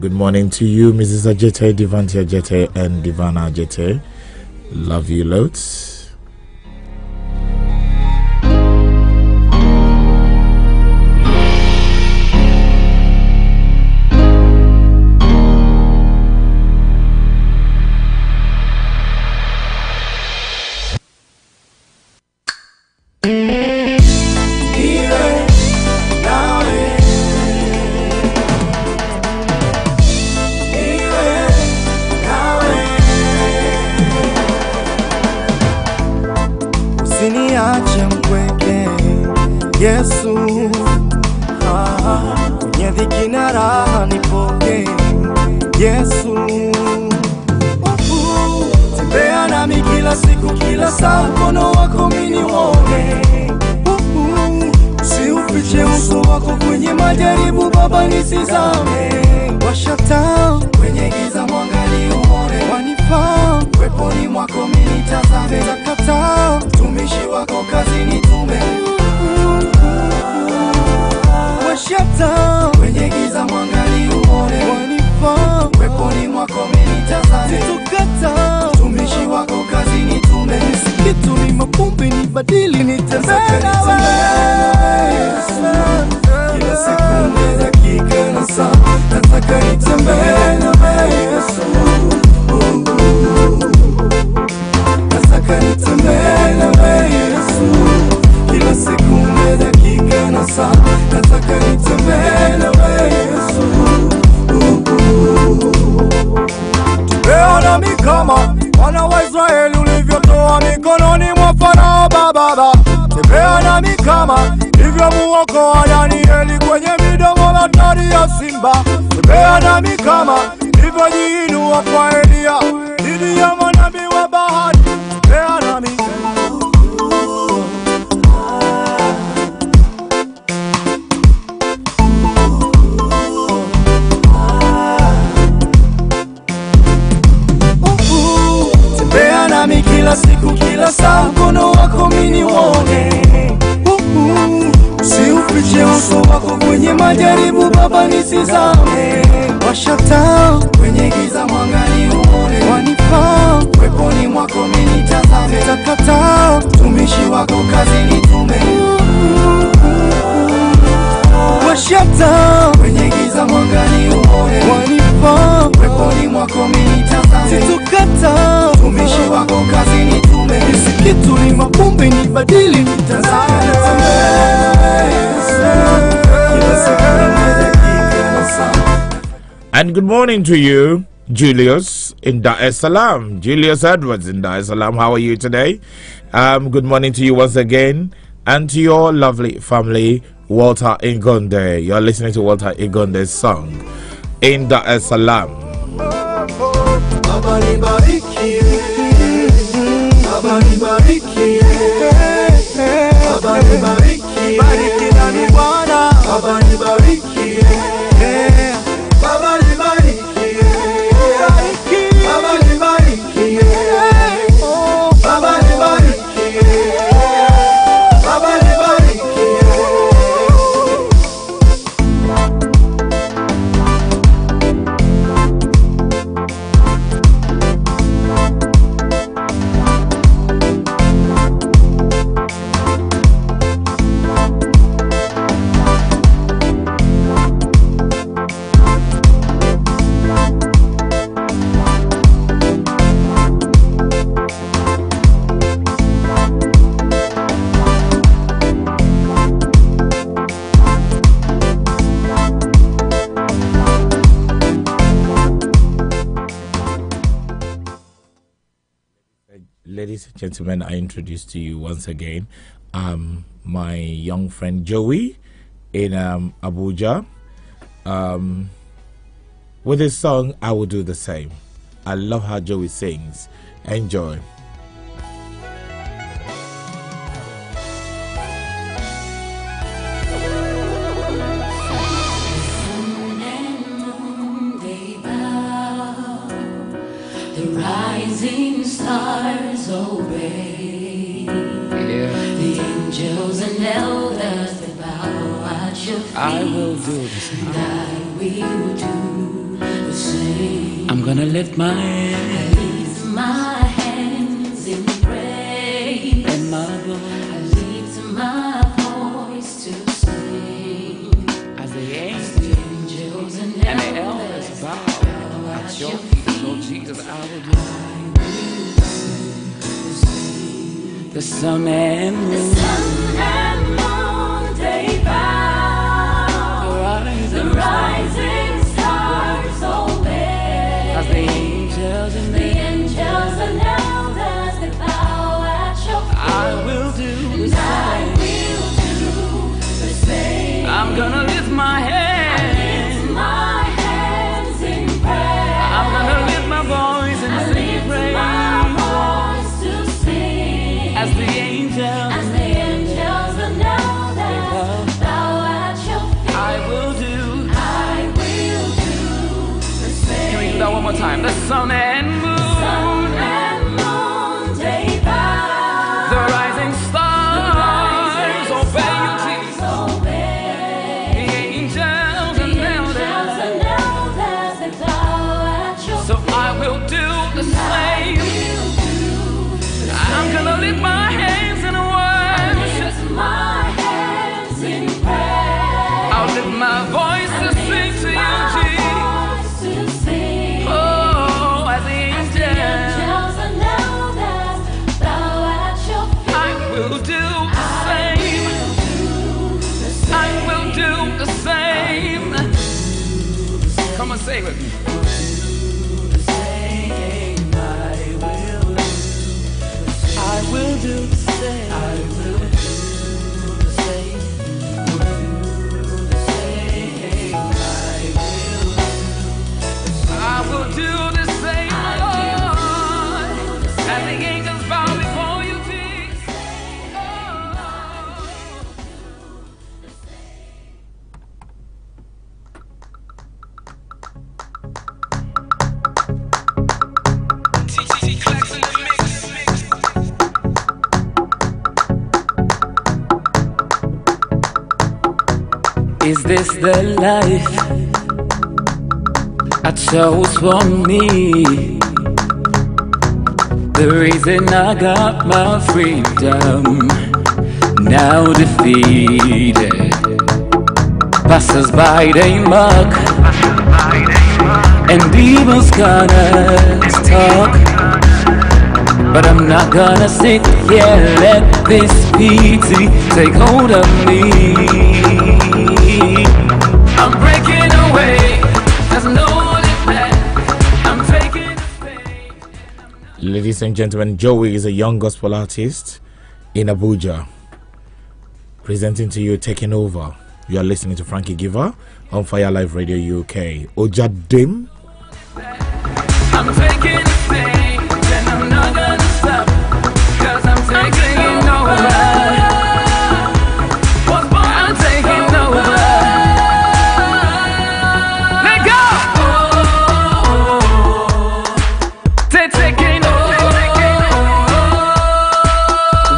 Good morning to you, Mrs. Ajete, Divanti Ajete, and Divana Ajete. Love you loads. Yesu, kwenye dhiki na raha nipokee Yesu. Tembea nami kila siku kila saa, mkono wako mimi nione. Usiufiche uso wako kwenye majaribu Baba nisizame. Washa taa kwenye giza mwanga nione. Wanifaa weponi mwako mimi nitazame. Nakataa mtumishi wako kazi nitume. Washa taa kwenye giza mwanga nione. Wanifaa weponi mwako mimi nitazame. Nitakataa mtumishi wako kazi nitume. Nisikitu ni mapumbi nibadili nitembee nawe. Kila sekunde dakika na saa nataka nitembee nawe Yesu. Nataka nitembee nawe Yesu. Kila sekunde dakika na saa nataka nitembee nawe Yesu. Tembea nami kama wana wa Israeli ulivyotoa mikononi mwa Farao Baba. Tembea nami kama hivyo muokoa Danieli kwenye midomo hatari ya simba. Tembea nami kama hivyo jiinua kwa Elia dhidi ya manabii wa bahari. Tembea nami. Tembea nami kila siku kila saa, mkono wako mimi nione. Usiufiche uso wako kwenye majaribu Baba nisizame. Washa taa kwenye giza mwanga nione. Wanifaa weponi mwako mimi nitazame. Nitakataa mtumishi wako kazi nitume. Washa taa kwenye giza mwanga nione. Wanifaa weponi mwako mimi nitazame. Nitakataa mtumishi wako kazi nitume. Nisikitu ni mapumbi nibadili nitazame. And good morning to you, Julius in Dar es Salaam. Julius Edwards in Dar es Salaam. How are you today? Good morning to you once again, and to your lovely family, Walter Ingonde. You're listening to Walter Ingonde's song in Dar es Salaam. Ladies and gentlemen, I introduce to you once again my young friend Joey in Abuja with his song I Will Do the Same. I love how Joey sings. Enjoy. Rising stars obey. The angels and elders that bow at your feet. I will do the same. And I will do the same. I'm gonna lift my hands. I lift my hands in praise. And my voice. I lift my voice to sing. As the angels and the elders bow at your feet. Lord Jesus, I will do the sun and moon. The sun and moon, they bow. The rising stars obey. As the angels and elders that bow at your feet. I will do the same. time. The sun and moon. They bow. The rising stars obey you, Jesus. The angels and elders, they bow at your so I will do the same. I'm gonna lift my hands in worship. I'll lift my voice to sing to you, Jesus. Oh, as the angels and elders bow at your feet. I will do the same. I will do the same. Come on, say it with me. I will do the same. I will do the same. I will do the same, Lord, as the angels bow before you, Jesus. Is this the life I chose for me? The reason I got my freedom now defeated. Passers by they mock, and devil's gonna talk, but I'm not gonna sit here. Let this pity take hold of me. I'm breaking away. There's no holding back. I'm taking a stand. Ladies and gentlemen, Joey is a young gospel artist in Abuja, presenting to you Taking Over. You are listening to Frankie Giver on Fire Live Radio UK. Ogya Dim. I'm taking a stand, and I'm not gonna stop, 'cause I'm taking over. I'm taking over. Let go. They're taking over.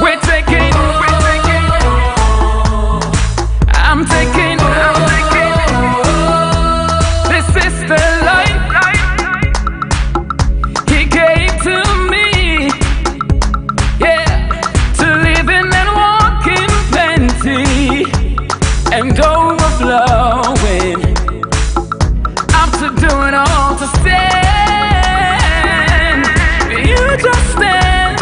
We're taking. I'm taking. This is the life He gave to me. Yeah, to live in and walk in plenty and overflowing. I'm to do it all to stand. You just stand.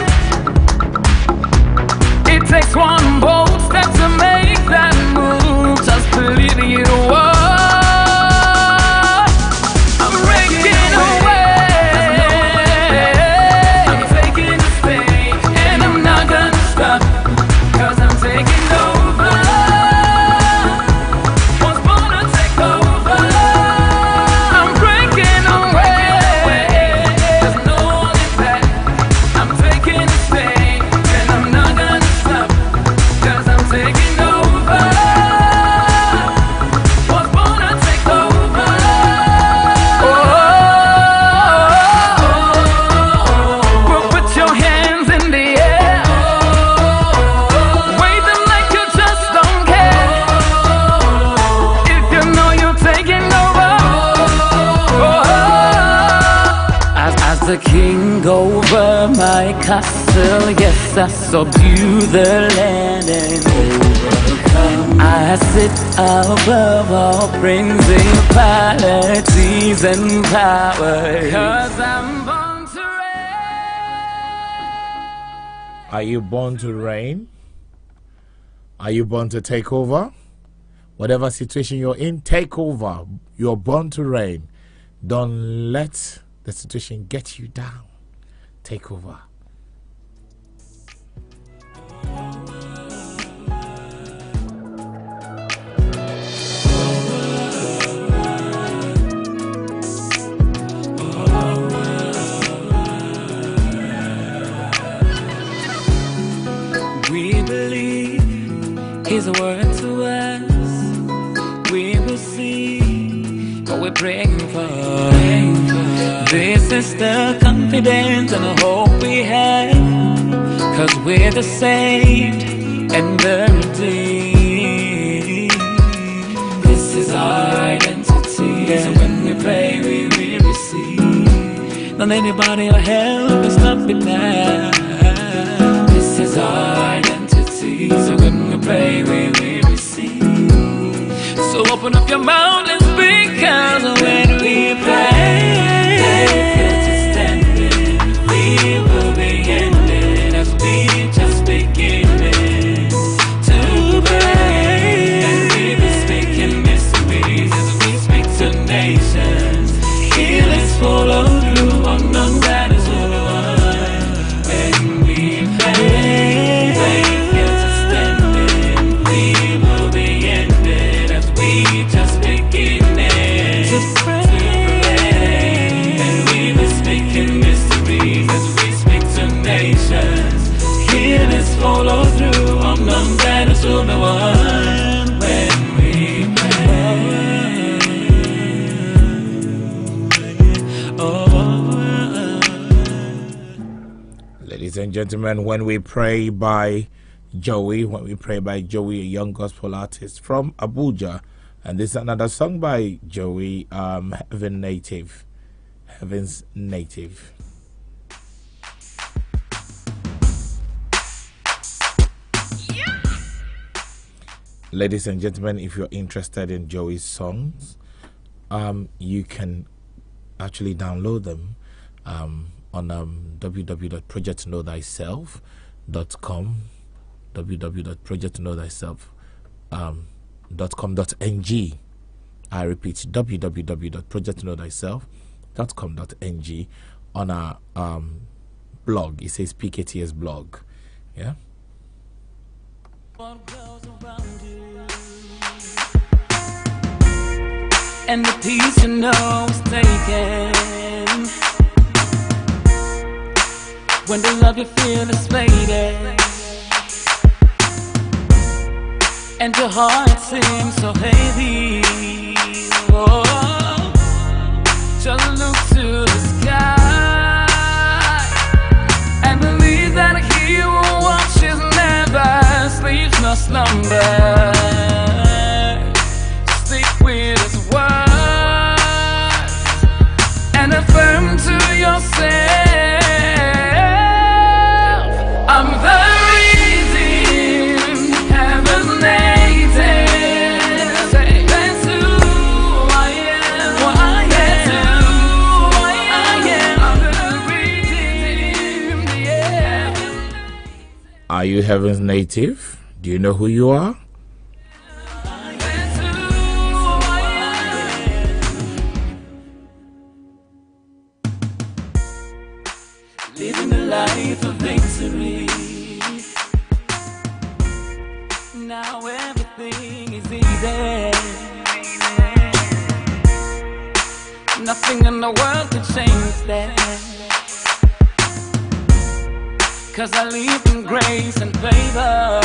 It takes one bold step to make that move. Just believe you are. I'm breaking away. I'm taking a stand, and I'm not gonna stop, 'cause I'm taking over. Was born to take over. I'm breaking away. There's no holding back. I'm taking a stand, and I'm not gonna stop, 'cause I'm taking over. Was born to take over. Well, put your hands in the air. Wave them like you just don't care. If you know you're taking over. As the king over my castle, yes, I subdue the land and overcome. I sit above all principalities and powers, 'cause I'm born to reign. Are you born to reign? Are you born to take over? Whatever situation you're in, take over. You're born to reign. Don't let the situation get you down. Take over. We believe His word to us. We will see what we're praying for. This is the confidence and the hope we have, 'cause we're the saved and the redeemed. This is our identity, so when we pray we will receive. Not anybody or help can stop it now. This is our identity, so when we pray we will receive. So open up your mouth and speak, 'cause when we pray, to stand in, we will be ended as we just beginning to pray. And we will speak in mysteries as we speak to nations. Healings follow through on none that is one. When we pray, to stand in, we will be ended as we just beginning to pray. Follow through on them that is the one when we pray. Ladies and gentlemen, when we pray by Joey, a young gospel artist from Abuja, and this is another song by Joey, Heaven's Native. Ladies and gentlemen, if you're interested in Joey's songs, you can actually download them on www.projectknowthyself.com, www.projectknowthyself.com.ng. I repeat, www.projectknowthyself.com.ng on our blog. It says PKTS blog. Yeah. And the peace you know is taken when the love you feel is faded, and your heart seems so heavy. Oh, just look to the sky and believe that He will watches, never sleeps nor slumber. Stick with His word and affirm to yourself, I'm the redeemed, heaven's native. That's who I am. That's who I am. I'm the redeemed, yeah. Are you heaven's native? Do you know who you are? Living the life of victory. Now everything is easy. Nothing in the world can change that, 'cause I live in grace and favor.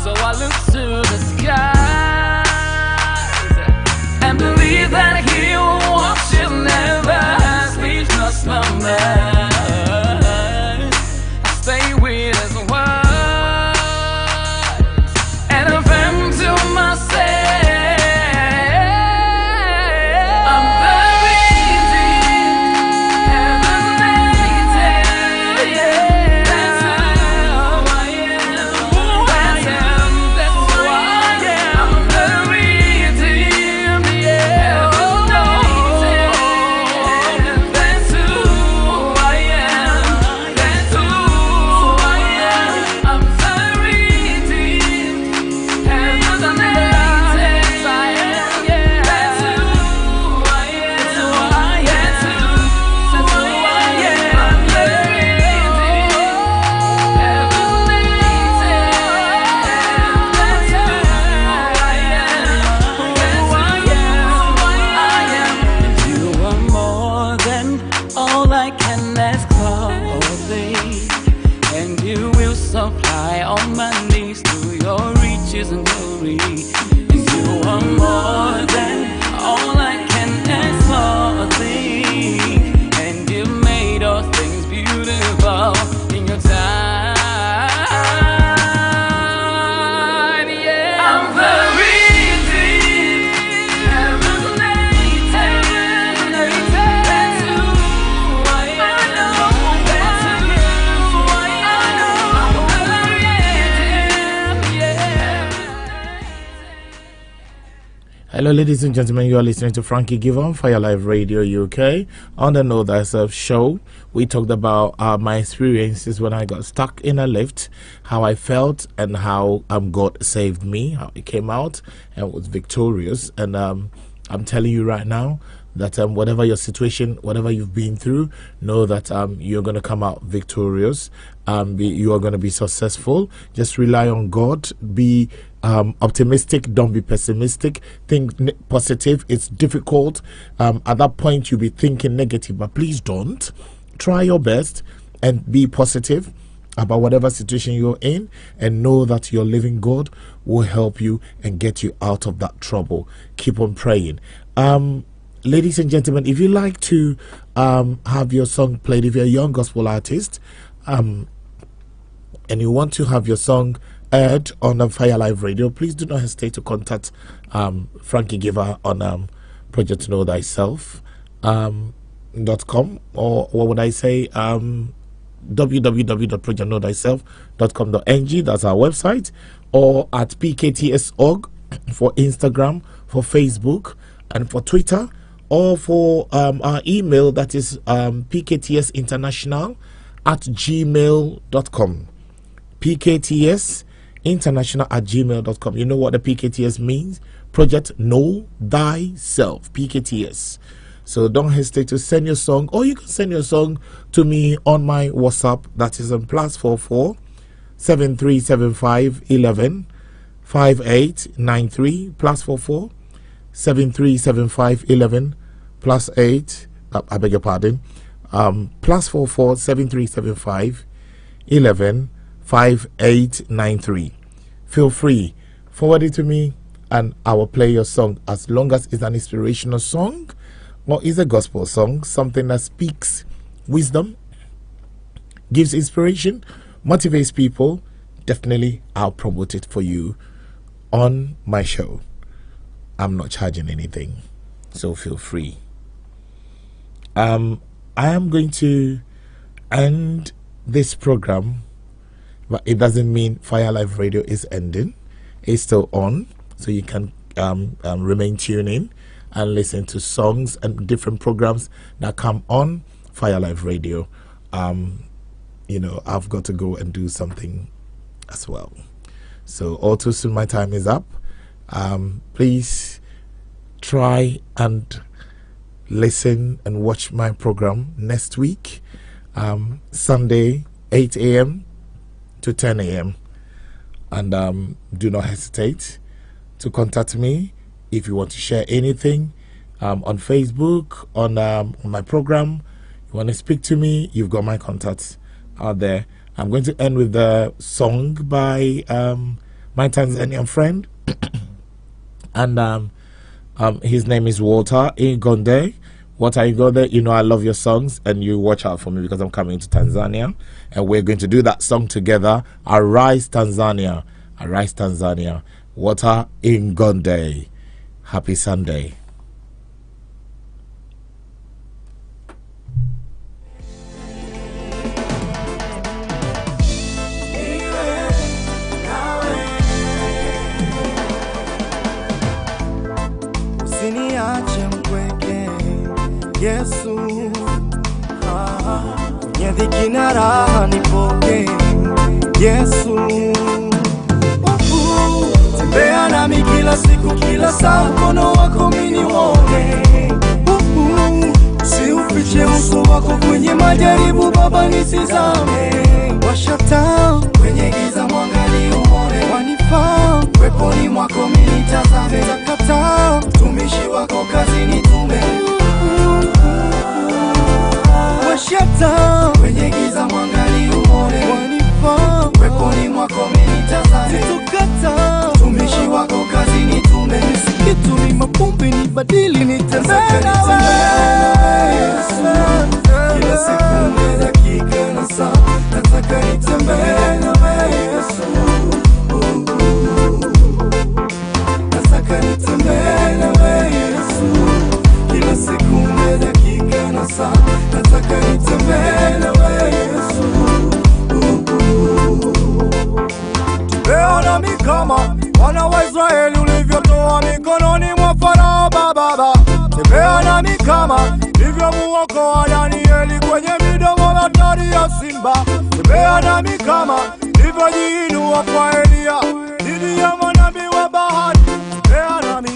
So I look to the skies and believe that He watches, never sleeps nor slumber. I stay with His word and affirm to myself, I'm the redeemed, heaven's native. That's who Hello, ladies and gentlemen. You are listening to Frankie Give on Fire Live Radio UK. On the Know Thyself show, we talked about my experiences when I got stuck in a lift, how I felt, and how God saved me, how I came out and was victorious. And I'm telling you right now that whatever your situation, whatever you've been through, know that you're going to come out victorious. You are going to be successful. Just rely on God. Be optimistic. Don't be pessimistic. Think positive. It's difficult. At that point, you'll be thinking negative, but please don't. Try your best and be positive about whatever situation you're in, and know that your living God will help you and get you out of that trouble. Keep on praying. Ladies and gentlemen, if you like to have your song played, if you're a young gospel artist and you want to have your song aired on Fire Live Radio, please do not hesitate to contact Frankie Giver on Project Know Thyself .com, or what would I say, www.projectknowthyself.com.ng. That's our website, or at PKTS.org for Instagram, for Facebook, and for Twitter, or for our email, that is pktsinternational@gmail.com. pktsinternational@gmail.com. You know what the PKTS means? Project Know Thyself, PKTS. So don't hesitate to send your song, or you can send your song to me on my WhatsApp, that is on +44 7375 11 5893, +44 7375 11 +8. I beg your pardon. +44 7375 11 5893. Feel free, forward it to me, and I will play your song, as long as it's an inspirational song or is a gospel song, something that speaks wisdom, gives inspiration, motivates people. Definitely, I'll promote it for you on my show. I'm not charging anything, so feel free. I am going to end this program, but it doesn't mean Fire Live Radio is ending. It's still on, so you can remain tuned in and listen to songs and different programs that come on Fire Live Radio. You know, I've got to go and do something as well, so all too soon my time is up. Please try and listen and watch my program next week, Sunday 8 a.m. to 10 a.m. and do not hesitate to contact me if you want to share anything on Facebook, on my program. You want to speak to me, you've got my contacts out there. I'm going to end with the song by my Tanzanian friend and his name is Walter Ingonde. Walter Ingonde, you know I love your songs, and you watch out for me because I'm coming to Tanzania, and we're going to do that song together. Arise Tanzania, Arise Tanzania. Walter Ingonde. Happy Sunday. Yesu, kwenye dhiki na raha nipoke. Yesu, tembea nami kila siku, kila saa, mkono wako mimi nione. Usiufiche uso wako kwenye majaribu, Baba nisizame. Washa taa kwenye giza, mwangalie uone. Wanifaa weponi mwako mimi nitazame. Takata mtumishi wako kazini tume. Washata kwenye giza, mwangalie uone. Wanifaa weponi mwako mimi nitazame. Takata mtumishi wako kazini tume. Nisikitu ni mapumbi, nibadili nitembee nawe Yesu. Kila sekunde, dakika na saa, nataka nitembee nawe Yesu. Nataka nitembee nawe Yesu. Kila sekunde, dakika na saa, nataka nitembee nawe Yesu. Tembea nami kama wana wa Israeli ulivyotoa mikononi mwa kama nilivyomuokoa Danieli kwenye midomo hatari ya simba. Tembea nami kama nilivyojiinua kwa Elia dhidi ya manabii wa bahari. Tembea nami.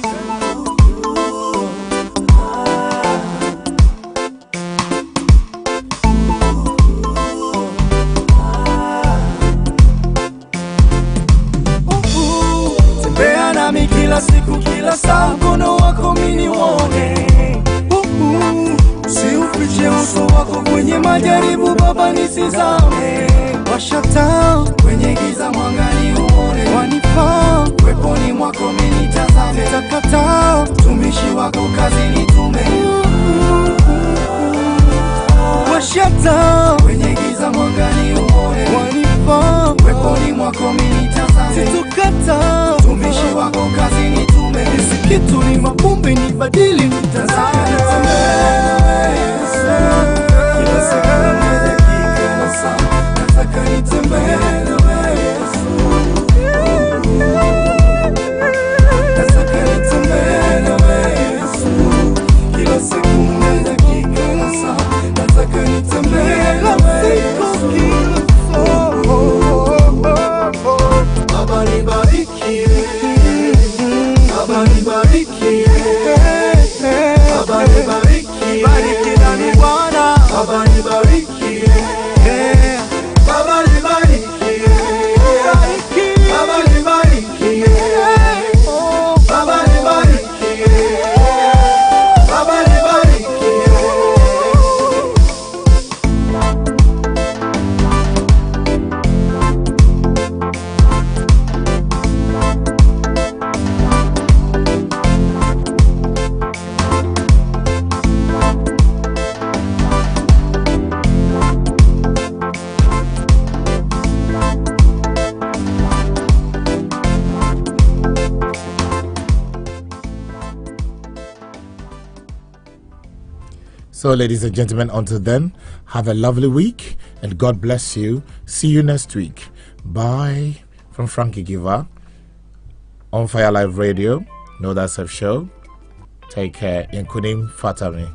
Tembea nami kila siku, kila saa, mkono wako mimi uone. Usiufiche uso wako kwenye majaribu, Baba nisizame. Washa taa kwenye giza, mwangani uone. Wanifaa weponi mwako mimi nitazame. Takata mtumishi wako kazi nitume. Washa taa kwenye giza, mwangani uone. Wanifaa weponi mwako mimi nitazame. Situkata mtumishi wako kazi nitume. Nisikitu ni mapumbi nibadili nitazame. So, ladies and gentlemen, until then, have a lovely week and God bless you. See you next week. Bye from Frankie Giver on Fire Live Radio. Know That Self Show. Take care. Inkunim Fatami.